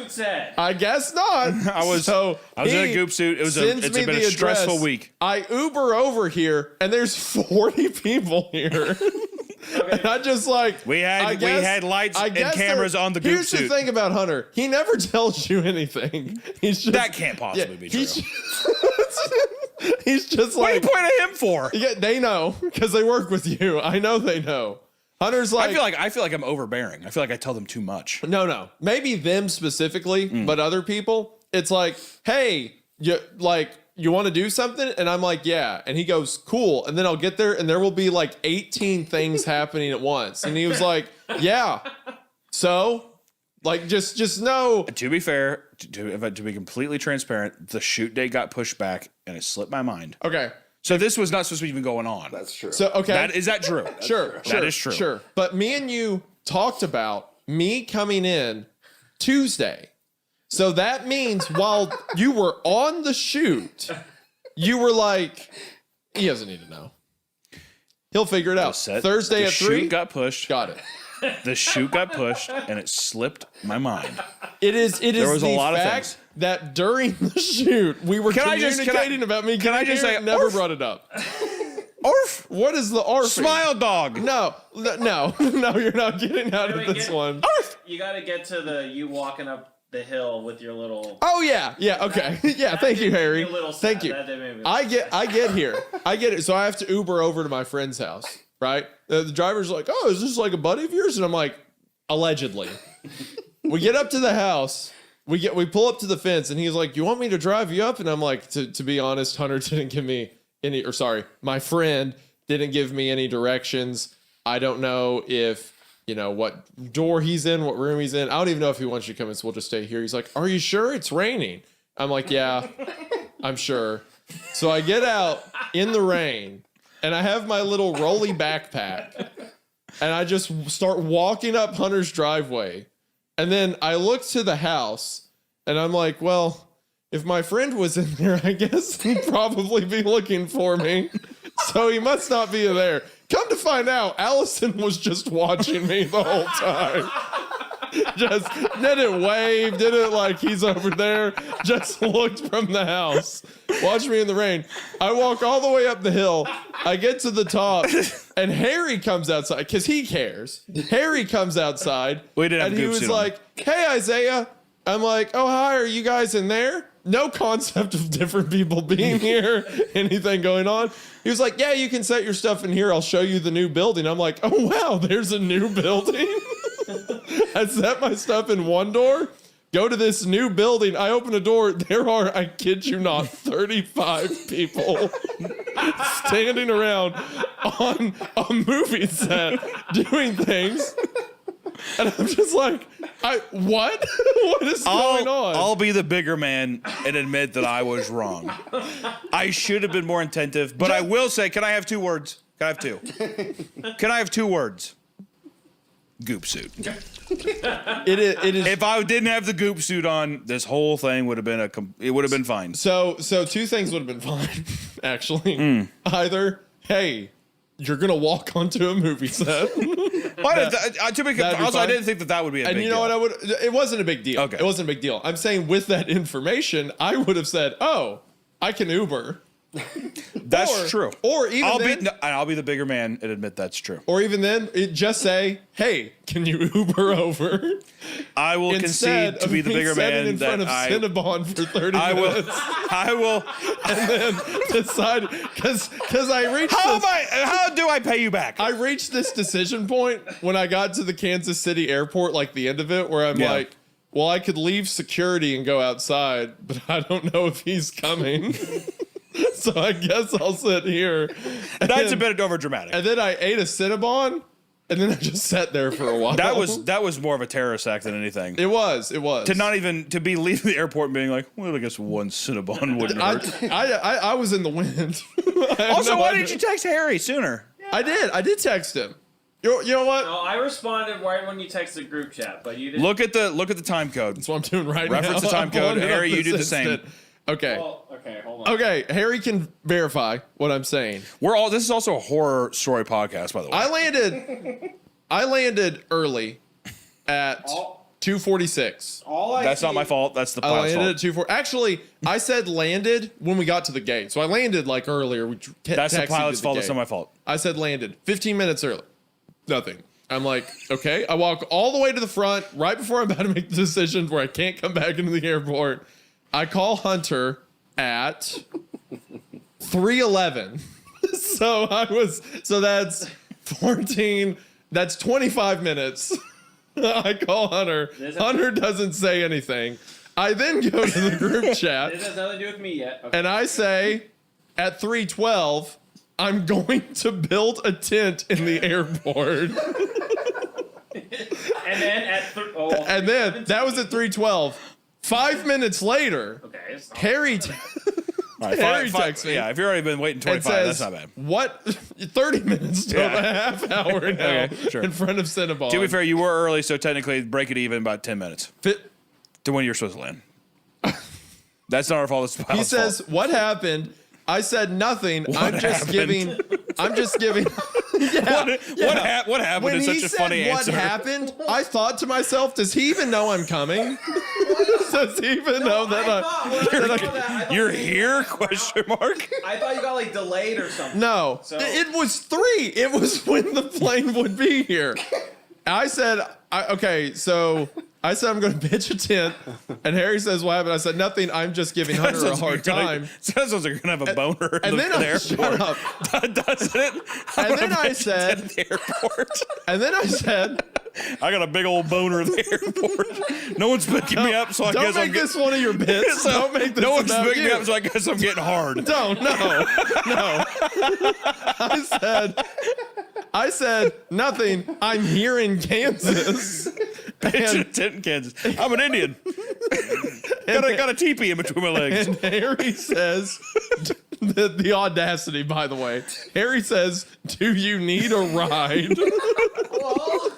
A: I guess not.
B: I was in a goop suit. It's been a stressful week.
A: I Uber over here, and there's 40 people here. And I just like
B: We had lights and cameras on the goop
A: Here's
B: suit.
A: the thing about Hunter: he never tells you anything. He's just
B: That can't possibly be true.
A: He's just
B: What are
A: like,
B: you pointing at him for?
A: yeah, they know because they work with you. I know they know. Hunter's like,
B: I feel like I'm overbearing. I feel like I tell them too much.
A: no, maybe them specifically, but other people, it's like, hey, you want to do something? And I'm like, yeah. And he goes, cool. And then I'll get there and there will be like 18 things happening at once. And he was like, yeah. So, like, just know.
B: To be fair, to be completely transparent, the shoot date got pushed back and it slipped my mind.
A: Okay.
B: So this was not supposed to be even going on.
H: That's true.
A: So, okay.
B: Is that true?
A: Sure.
B: That is true.
A: Sure. But me and you talked about me coming in Tuesday. So that means while you were on the shoot, you were like, he doesn't need to know. He'll figure it out. Thursday at 3.
B: The shoot got pushed.
A: Got it.
B: The shoot got pushed and it slipped my mind.
A: It is
B: There was
A: the
B: a lot of
A: fact
B: things.
A: that during the shoot we were communicating about me.
B: Can I just say,
A: never
B: Orf?
A: brought it up.
B: Orf.
A: What is the ARF?
B: Smile dog.
A: No, you're not getting out of this one.
I: You got to get to you walking up the hill with your little.
A: Oh yeah, okay, yeah. Thank you, Harry. Thank you. I get here. I get it. So I have to Uber over to my friend's house, right? The driver's like, "Oh, is this like a buddy of yours?" And I'm like, "Allegedly." We get up to the house. We pull up to the fence, and he's like, "You want me to drive you up?" And I'm like, "To be honest, Hunter didn't give me any, or sorry, my friend didn't give me any directions. I don't know if." You know, what door he's in, what room he's in. I don't even know if he wants you to come in, so we'll just stay here. He's like, are you sure it's raining? I'm like, yeah, I'm sure. So I get out in the rain, and I have my little rolly backpack, and I just start walking up Hunter's driveway. And then I look to the house, and I'm like, well, if my friend was in there, I guess he'd probably be looking for me. So he must not be there. Come to find out, Allison was just watching me the whole time. Just didn't wave, didn't like he's over there. Just looked from the house. Watch me in the rain. I walk all the way up the hill. I get to the top, and Harry comes outside because he cares. Harry comes outside, and he was like, "Hey, Isaiah." I'm like, "Oh, hi. Are you guys in there?" No concept of different people being here, anything going on. He was like, yeah, you can set your stuff in here. I'll show you the new building. I'm like, oh, wow, there's a new building. I set my stuff in one door, go to this new building. I open a door. There are, I kid you not, 35 people standing around on a movie set doing things. And I'm just like, what? What is going on?
B: I'll be the bigger man and admit that I was wrong. I should have been more attentive, but I will say, can I have 2 words? Can I have 2? Can I have 2 words? Goop suit.
A: It is.
B: If I didn't have the goop suit on, this whole thing would have been it would have been fine.
A: So two things would have been fine, actually. Either, hey, you're gonna walk onto a movie set.
B: I didn't think that would be a big deal.
A: And you know what? It wasn't a big deal.
B: Okay.
A: It wasn't a big deal. I'm saying with that information, I would have said, oh, I can Uber.
B: That's true.
A: Or even
B: I'll be the bigger man and admit that's true.
A: Or even then, just say, hey, can you Uber over?
B: I will concede to be the bigger man
A: in front of Cinnabon for 30 minutes.
B: I will.
A: And then decide, because I reached
B: How do I pay you back?
A: I reached this decision point when I got to the Kansas City airport, like the end of it, where I'm like, well, I could leave security and go outside, but I don't know if he's coming. So I guess I'll sit here.
B: That's a bit over dramatic.
A: And then I ate a Cinnabon, and then I just sat there for a while.
B: That was more of a terrorist act than anything.
A: It was.
B: To be leaving the airport and being like, well, I guess one Cinnabon wouldn't hurt.
A: I was in the wind.
B: Also, why didn't you text Harry sooner?
A: I did text him. You know what?
I: No, I responded right when you texted group chat, but you didn't.
B: Look at the time code.
A: That's what I'm doing right
B: Reference
A: now.
B: the time code. Harry, you do the same.
A: Okay.
I: Well, okay, hold on.
A: Okay, Harry can verify what I'm saying.
B: This is also a horror story podcast, by the way.
A: I landed early at 2:46.
B: That's not my fault. That's the pilot's
A: I landed
B: fault.
A: at 2:40. Actually, I said landed when we got to the gate. So I landed like earlier.
B: That's the pilot's fault. It's not my fault.
A: I said landed 15 minutes early. Nothing. I'm like, okay. I walk all the way to the front right before I'm about to make the decision where I can't come back into the airport. I call Hunter at 3:11. So that's 14. That's 25 minutes. I call Hunter. Hunter doesn't say anything. I then go to the group chat.
I: This has nothing to do with me yet. Okay.
A: And I say at 3:12, I'm going to build a tent in the airport.
I: And then
A: that was at 3:12. 5 minutes later, Harry texts me.
B: Yeah, if you've already been waiting 25,
A: says,
B: that's not bad.
A: What? 30 minutes to a half hour now in front of Cinnabon.
B: To be fair, you were early, so technically break it even about 10 minutes to when you're supposed to land. That's not our fault. It's the pilot's
A: He says,
B: fault.
A: what happened? I said nothing. I'm just giving. Yeah,
B: what happened
A: when
B: is
A: he
B: such a
A: said
B: funny
A: what
B: answer.
A: happened, I thought to myself, does he even know I'm coming? Does he even know that
B: You're here? Question mark.
I: I thought you got like delayed or something.
A: No, it was 3. It was when the plane would be here. I said, I said I'm going to pitch a tent, and Harry says, "What happened?" I said, "Nothing. I'm just giving Hunter a hard time."
B: Sounds like you're going to have a boner in the airport.
A: Shut up.
B: Doesn't it?
A: And then I said,
B: the airport.
A: And then I said,
B: I got a big old boner in the airport. No one's picking me up, so I guess
A: don't make this one of your bits. Don't make this
B: no one's
A: about
B: picking
A: you.
B: me up, so I guess I'm getting hard.
A: Don't. No. I said nothing. I'm here in Kansas.
B: Pitching a tent in Kansas. I'm an Indian. got a teepee in between my legs.
A: And Harry says, the audacity, by the way. Harry says, "Do you need a ride?"
I: Well,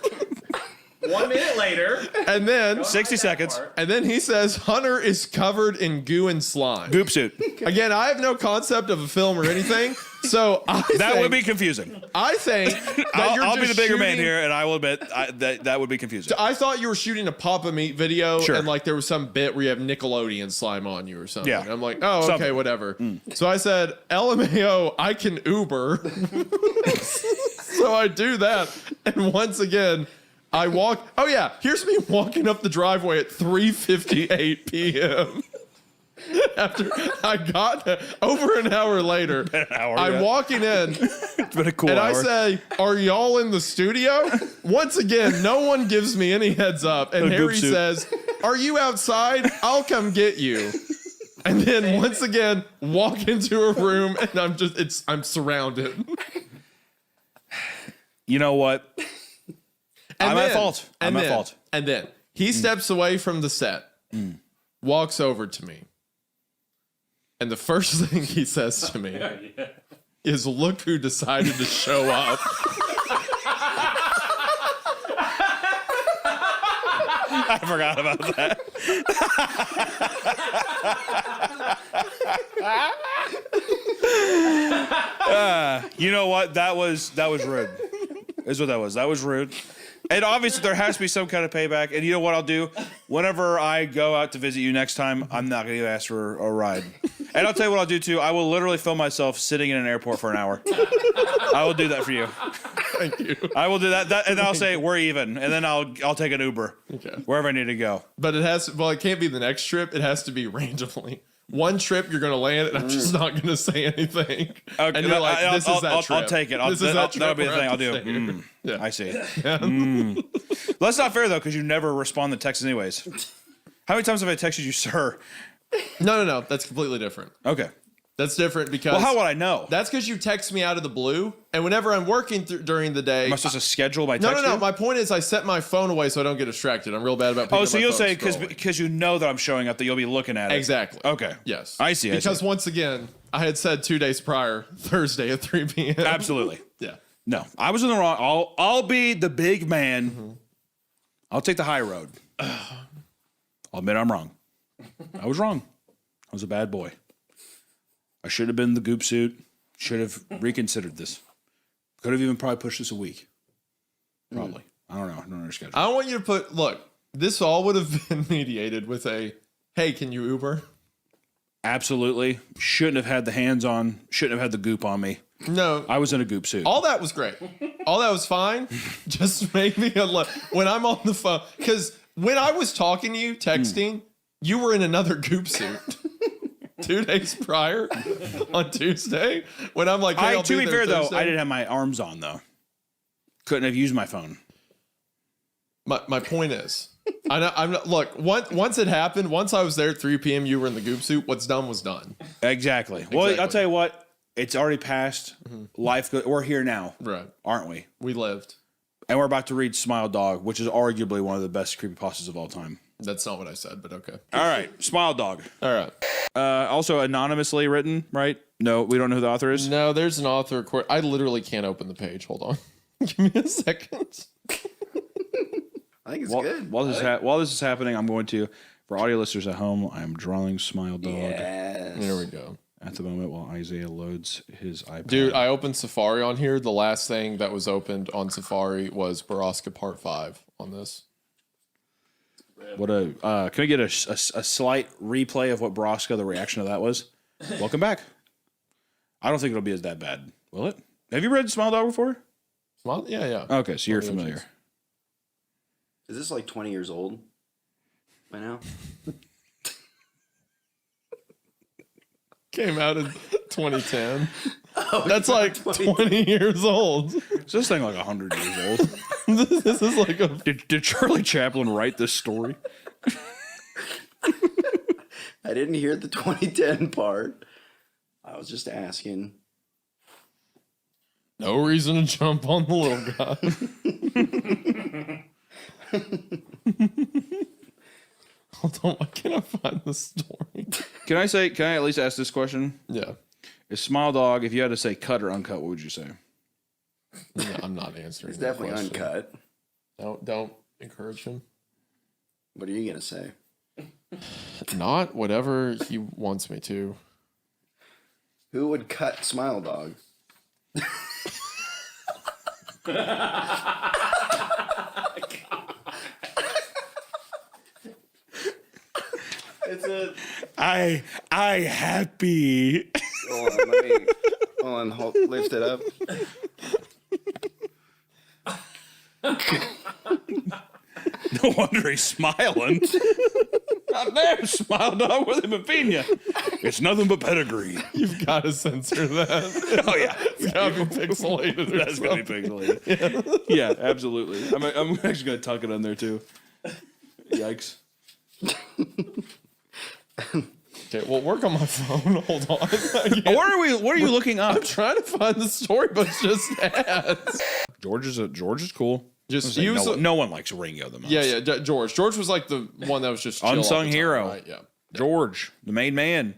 I: 1 minute later.
A: And then
B: 60 seconds.
A: And then he says, "Hunter is covered in goo and slime."
B: Goop suit.
A: Again, I have no concept of a film or anything, so
B: that would be confusing.
A: I think that
B: I'll be the bigger man
A: shooting-
B: here, and I will admit that would be confusing.
A: I thought you were shooting a Papa Meat video,
B: Sure.
A: and like there was some bit where you have Nickelodeon slime on you or something.
B: Yeah.
A: I'm like, oh, okay,
B: Something.
A: whatever. So I said, LMAO, I can Uber. So I do that, and once again, I walk. Oh yeah, here's me walking up the driveway at 3:58 p.m. After I got over an hour later, I'm walking in.
B: It's been a cool
A: and
B: hour.
A: I say, "Are y'all in the studio?" Once again, no one gives me any heads up. And Harry says, "Are you outside? I'll come get you." And then once again, walk into a room, and I'm surrounded.
B: You know what? I'm at fault. I'm at fault.
A: And then he steps away from the set, walks over to me, and the first thing he says to me is, "Look who decided to show up."
B: I forgot about that. You know what? That was rude. Is what that was. That was rude. And obviously there has to be some kind of payback. And you know what I'll do? Whenever I go out to visit you next time, I'm not going to ask for a ride. And I'll tell you what I'll do too. I will literally film myself sitting in an airport for an hour. I will do that for you.
A: Thank you.
B: I will do that. And then I'll say we're even. And then I'll take an Uber.
A: Okay.
B: Wherever I need to go.
A: But it can't be the next trip. It has to be randomly. One trip you're going to land, and I'm just not going to say anything.
B: Okay,
A: and you're like, this is that trip.
B: I'll take it. That'll be the thing I'll do. Yeah. I see. Yeah. Well, that's not fair, though, because you never respond to texts anyways. How many times have I texted you, sir?
A: No. That's completely different.
B: Okay.
A: That's different because...
B: Well, how would I know?
A: That's because you text me out of the blue, and whenever I'm working during the day...
B: Am I supposed to schedule my text?
A: No. My point is I set my phone away so I don't get distracted. I'm real bad about picking up
B: so
A: my
B: you'll
A: phone
B: say because you know that I'm showing up that you'll be looking at it.
A: Exactly.
B: Okay.
A: Yes.
B: I see.
A: Because once again, I had said 2 days prior, Thursday at 3 p.m.
B: Absolutely.
A: Yeah.
B: No, I was in the wrong. I'll be the big man. Mm-hmm. I'll take the high road. I'll admit I'm wrong. I was wrong. I was a bad boy. I should have been in the goop suit. Should have reconsidered this. Could have even probably pushed this a week. Probably. I don't know. I don't know your schedule.
A: I want you to look, this all would have been mediated with hey, can you Uber?
B: Absolutely. Shouldn't have had the hands on. Shouldn't have had the goop on me.
A: No.
B: I was in a goop suit.
A: All that was great. All that was fine. Just make me when I'm on the phone. Because when I was talking to you, texting, you were in another goop suit. 2 days prior on Tuesday when I'm like, hey,
B: to be fair
A: Thursday.
B: though, I didn't have my arms on though. Couldn't have used my phone.
A: My point is, I'm not, look, once it happened, once I was there at 3 p.m., you were in the goop suit. What's done was done.
B: Exactly. Well, I'll tell you what, it's already passed. Life, we're here now.
A: Right.
B: Aren't we?
A: We lived.
B: And we're about to read Smile Dog, which is arguably one of the best creepypastas of all time.
A: That's not what I said, but okay.
B: All right. Smile Dog.
A: All right.
B: Also anonymously written, right? No, we don't know who the author is.
A: No, there's an author. I literally can't open the page. Hold on. Give me a second.
H: I think it's good.
B: While this is happening, I'm going to, for audio listeners at home, I'm drawing Smile Dog.
H: Yes.
A: There we go.
B: At the moment while Isaiah loads his iPad.
A: Dude, I opened Safari on here. The last thing that was opened on Safari was Baraska Part 5 on this.
B: What can we get a slight replay of what Baraska, the reaction of that was? Welcome back. I don't think it'll be that bad, will it? Have you read Smile Dog before?
A: Smile? Yeah.
B: Okay, so you're familiar.
H: Is this like 20 years old by now?
A: Came out in 2010. That's like 20 years old.
B: Is this thing like 100 years old?
A: This is like a...
B: Did Charlie Chaplin write this story?
H: I didn't hear the 2010 part. I was just asking.
A: No reason to jump on the little guy. Hold on, why can't I find the story?
B: Can I at least ask this question?
A: Yeah.
B: Is Smile Dog, if you had to say cut or uncut, what would you say?
A: No, I'm not answering.
H: It's definitely uncut.
A: Don't encourage him.
H: What are you gonna say?
A: Not whatever he wants me to.
H: Who would cut Smile Dog?
I: It's a.
B: I happy.
H: Hold on, let me lift it up.
B: No wonder he's smiling. God damn, Smile Dog with him opinion. It's nothing but pedigree.
A: You've got to censor that.
B: Oh yeah,
A: It's got to be pixelated.
B: That's gonna be pixelated. Yeah, absolutely. I'm actually gonna tuck it in there too. Yikes.
A: Okay, well, work on my phone. Hold on.
B: What are you looking up?
A: I'm trying to find the story, but it's just ads.
B: George is cool.
A: Just
B: Like,
A: use
B: no one likes Ringo the most.
A: Yeah. George. George was like the one that was just chill all the
B: unsung
A: time,
B: hero.
A: Right? Yeah.
B: George, the main man.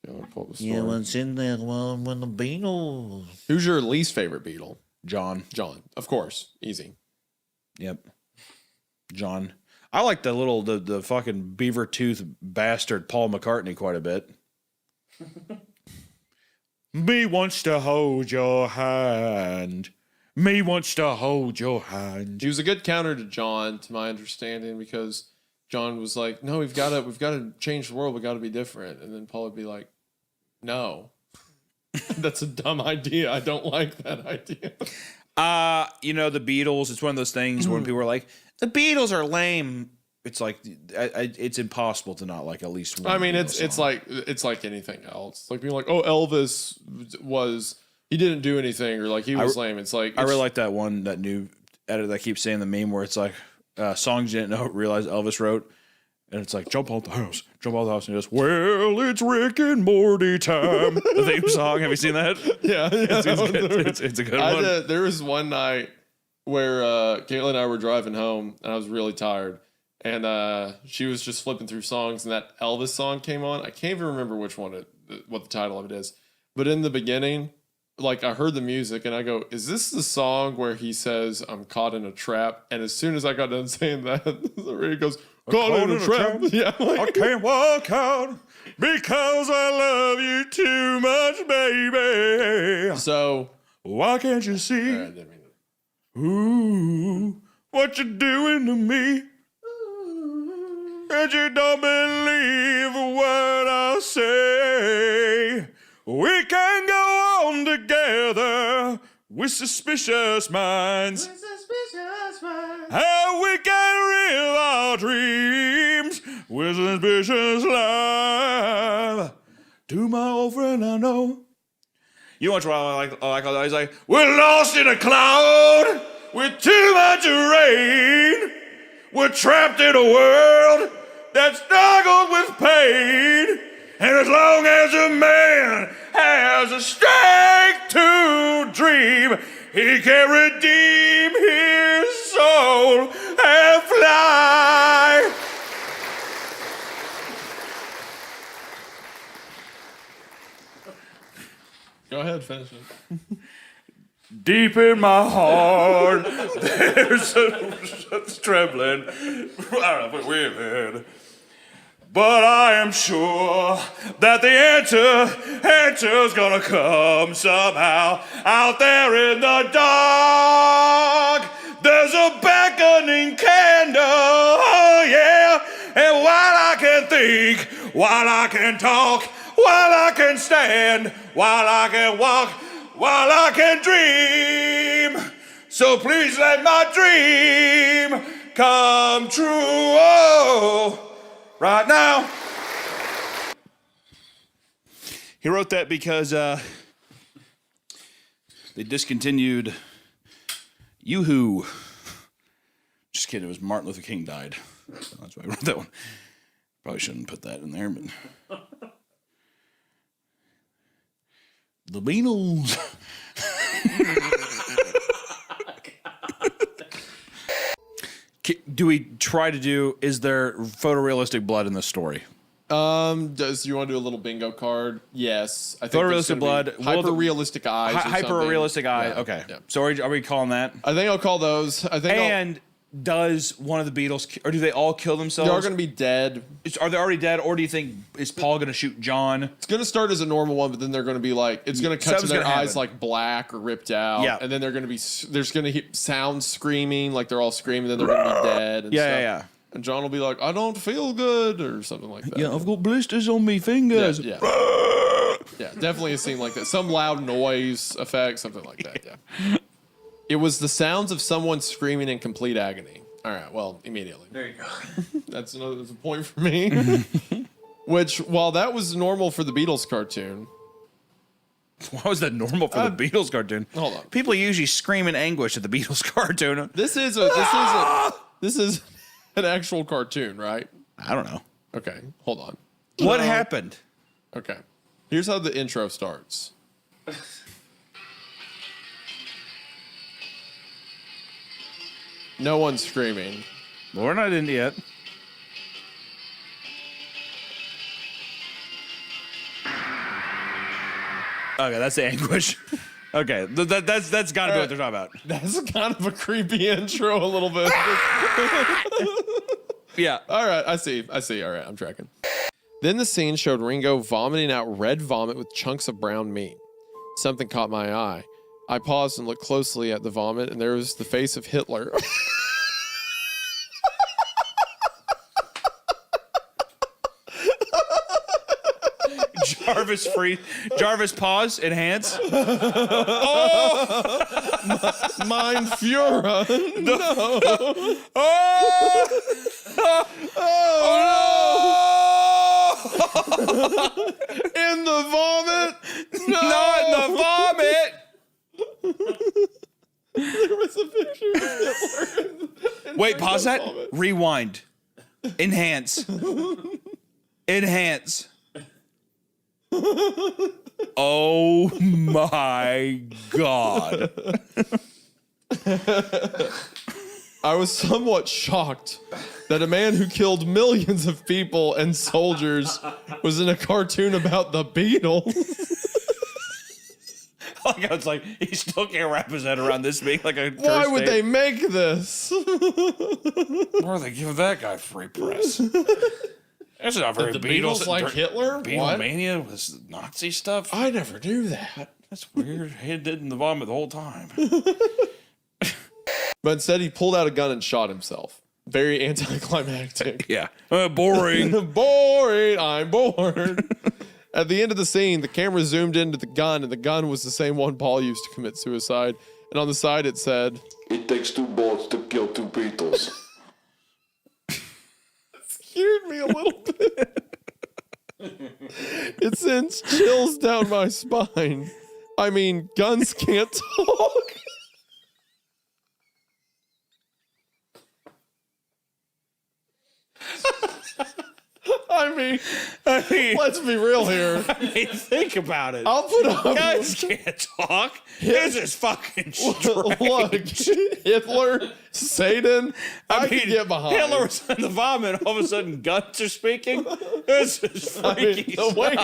A: I'm gonna pull up the story.
F: Yeah, what's in that one when the Beatles?
A: Who's your least favorite Beatle?
B: John.
A: John, of course, easy.
B: Yep. John. I like the fucking beaver tooth bastard Paul McCartney quite a bit. Me wants to hold your hand. Me wants to hold your hand.
A: He was a good counter to John, to my understanding, because John was like, "No, we've got to change the world. We got to be different." And then Paul would be like, "No, that's a dumb idea. I don't like that idea."
B: The Beatles. It's one of those things when people are like, "The Beatles are lame." It's like it's impossible to not like at least one.
A: I mean,
B: Beatles
A: it's like anything else. Like being like, "Oh, Elvis he didn't do anything," or like he was lame. It's like
B: I really like that new edit that keeps saying the meme where it's like songs you didn't realize Elvis wrote, and it's like jump out the house, and he goes, "Well, it's Rick and Morty time." The theme song. Have you seen that?
A: Yeah,
B: it's a good one.
A: There was one night where Caitlin and I were driving home, and I was really tired. And she was just flipping through songs, and that Elvis song came on. I can't even remember what the title of it is. But in the beginning, like I heard the music, and I go, "Is this the song where he says I'm caught in a trap?" And as soon as I got done saying that, the radio goes, "Caught in a trap." Yeah,
B: I can't walk out because I love you too much, baby.
A: So
B: why can't you see? Ooh, what you doing to me? And you don't believe what I say. We can go on together with suspicious minds. How we can live our dreams with suspicious love. To my old friend I know. You know what I like all that? He's like, we're lost in a cloud with too much rain. We're trapped in a world that's struggled with pain. And as long as a man has a strength to dream, he can redeem his soul and fly.
A: Go ahead, finish it.
B: Deep in my heart, there's a trembling. I don't know, weird. But I am sure that the answer's gonna come somehow. Out there in the dark, there's a beckoning candle, oh yeah. And while I can think, while I can talk, while I can stand, while I can walk, while I can dream, so please let my dream come true, oh, right now. He wrote that because they discontinued Yoo-Hoo. Just kidding, it was Martin Luther King died. So that's why I wrote that one. Probably shouldn't put that in there, but... The Beatles. Do we try to do, is there photorealistic blood in this story?
A: Do you want to do a little bingo card? Yes. I think
B: Photorealistic blood.
A: Hyper-realistic eyes.
B: Hyper-realistic eye.
A: Yeah.
B: Okay.
A: Yeah.
B: So are we calling that?
A: I think I'll call those.
B: And does one of the Beatles, or do they all kill themselves?
A: They're going to be dead.
B: Are they already dead, or do you think, is Paul going to shoot John?
A: It's going to start as a normal one, but then they're going to be like, it's going to cut to their eyes like black or ripped out.
B: Yeah.
A: And then they're going to be, there's going to be sounds screaming, like they're all screaming, then they're going to be dead. And stuff.
B: Yeah.
A: And John will be like, I don't feel good, or something like that.
B: Yeah, I've got blisters on me fingers.
A: Yeah. Yeah, definitely a scene like that. Some loud noise effect, something like that, yeah. It was the sounds of someone screaming in complete agony. All right, well, immediately.
I: There you go.
A: That's a point for me. Which, while that was normal for the Beatles cartoon.
B: Why was that normal for the Beatles cartoon?
A: Hold on.
B: People usually scream in anguish at the Beatles cartoon.
A: This is an actual cartoon, right?
B: I don't know.
A: Okay, hold on.
B: What happened?
A: Okay. Here's how the intro starts. No one's screaming.
B: Well, we're not in yet. Okay, that's the anguish. Okay, that's got to be what they're talking about.
A: That's kind of a creepy intro a little bit.
B: Yeah.
A: All right, I see. All right, I'm tracking. Then the scene showed Ringo vomiting out red vomit with chunks of brown meat. Something caught my eye. I paused and looked closely at the vomit, and there was the face of Hitler.
B: Jarvis, pause, enhance.
A: Mein Führer. No. In the vomit. No.
B: Not in the vomit.
A: There was a picture of Hitler.
B: Wait, pause that.
A: Vomit.
B: Rewind. Enhance. Enhance. Oh my God.
A: I was somewhat shocked that a man who killed millions of people and soldiers was in a cartoon about the Beatles.
B: Like I was like, he still can't wrap his head around this being like a.
A: Why would they make this?
B: Why are they giving that guy free press? That's not very
A: The Beatles like Hitler? What?
B: Beatlemania was Nazi stuff.
A: I never knew that.
B: That's weird. He did in the vomit the whole time.
A: But instead, he pulled out a gun and shot himself. Very anticlimactic.
B: Yeah. Boring.
A: Boring. I'm bored. At the end of the scene, the camera zoomed into the gun, and the gun was the same one Paul used to commit suicide. And on the side, it said,
G: It takes 2 bullets to kill 2 Beatles.
A: Scared me a little bit. It sends chills down my spine. I mean, guns can't talk. I mean, let's be real here.
B: I mean, think about it.
A: I'll put up.
B: Guys can't talk. This is fucking strange.
A: Look, Hitler, Satan, I can get behind.
B: Hitler was in the vomit. All of a sudden, guns are speaking. This is freaky
A: the way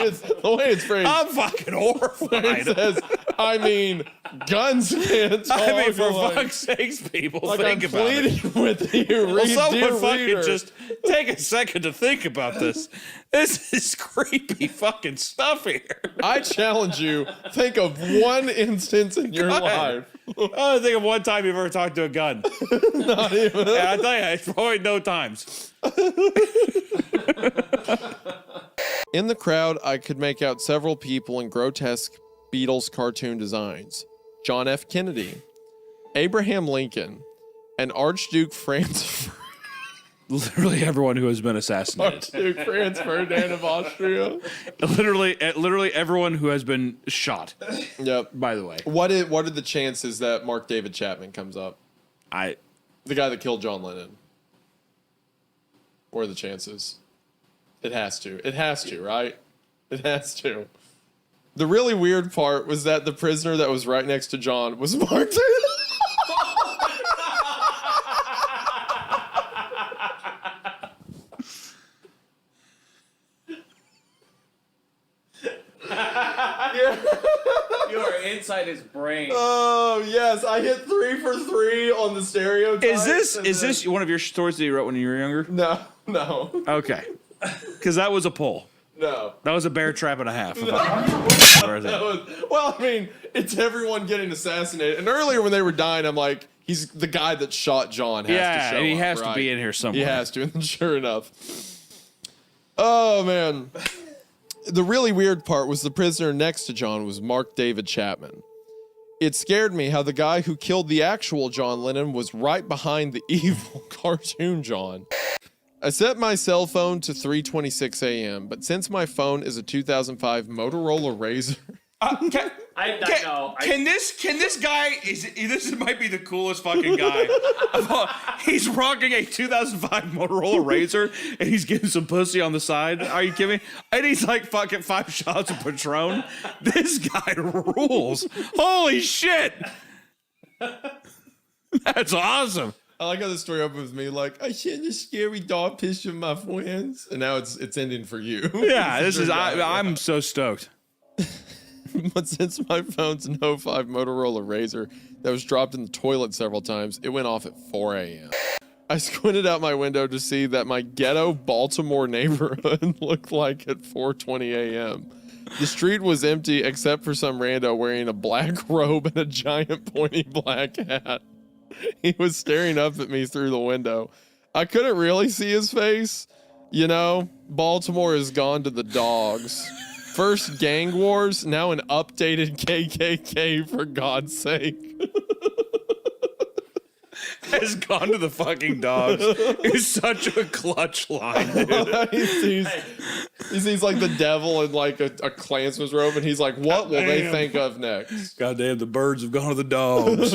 A: it's phrased.
B: I'm fucking horrified.
A: It says, I mean, guns can't talk.
B: I mean, for
A: like,
B: fuck's sakes, people,
A: like
B: think
A: I'm
B: about it.
A: pleading with you,
B: Well, someone
A: dear
B: fucking
A: reader.
B: just take a second to think about this. This is creepy fucking stuff here.
A: I challenge you, think of one instance in your life.
B: I think of one time you've ever talked to a gun.
A: Not even.
B: Yeah, I tell you, it's probably no times.
A: In the crowd, I could make out several people in grotesque Beatles cartoon designs. John F. Kennedy, Abraham Lincoln, and Archduke Franz
B: Literally everyone who has been assassinated.
A: Archduke Franz Ferdinand of Austria.
B: Literally everyone who has been shot.
A: Yep.
B: By the way,
A: What are the chances that Mark David Chapman comes up?
B: the
A: guy that killed John Lennon. What are the chances? It has to. It has to, right? It has to. The really weird part was that the prisoner that was right next to John was Mark David.
I: You are inside his brain.
A: Oh yes, I hit 3 for 3 on the stereotype.
B: is this one of your stories that you wrote when you were younger?
A: No.
B: Okay, because that was a pull.
A: No.
B: That was a bear trap and a half.
A: Well, I mean, it's everyone getting assassinated. And earlier when they were dying, I'm like, he's the guy that shot John has to show
B: and he
A: up,
B: has
A: right?
B: to be in here somewhere.
A: He has to, and sure enough. Oh, man. The really weird part was the prisoner next to John was Mark David Chapman. It scared me how the guy who killed the actual John Lennon was right behind the evil cartoon John. I set my cell phone to 3:26 a.m., but since my phone is a 2005 Motorola Razr...
I: I know.
B: Can this guy this might be the coolest fucking guy. He's rocking a 2005 Motorola Razr and he's getting some pussy on the side. Are you kidding me? And he's like fucking 5 shots of Patron. This guy rules. Holy shit. That's awesome.
A: I like how the story opens with me like, I seen a scary dog piss with my friends. And now it's ending for you.
B: Yeah, this is I'm so stoked.
A: But since my phone's an 05 Motorola Razr that was dropped in the toilet several times, it went off at 4 a.m. I squinted out my window to see that my ghetto Baltimore neighborhood looked like at 4:20 a.m. The street was empty except for some rando wearing a black robe and a giant pointy black hat. He was staring up at me through the window. I couldn't really see his face. You know, Baltimore has gone to the dogs. First gang wars, now an updated KKK, for God's sake.
B: Has gone to the fucking dogs. It's such a clutch line, dude.
A: he sees like the devil in like a Klansman's robe, and he's like, what will they think of next?
B: Goddamn, the birds have gone to the dogs.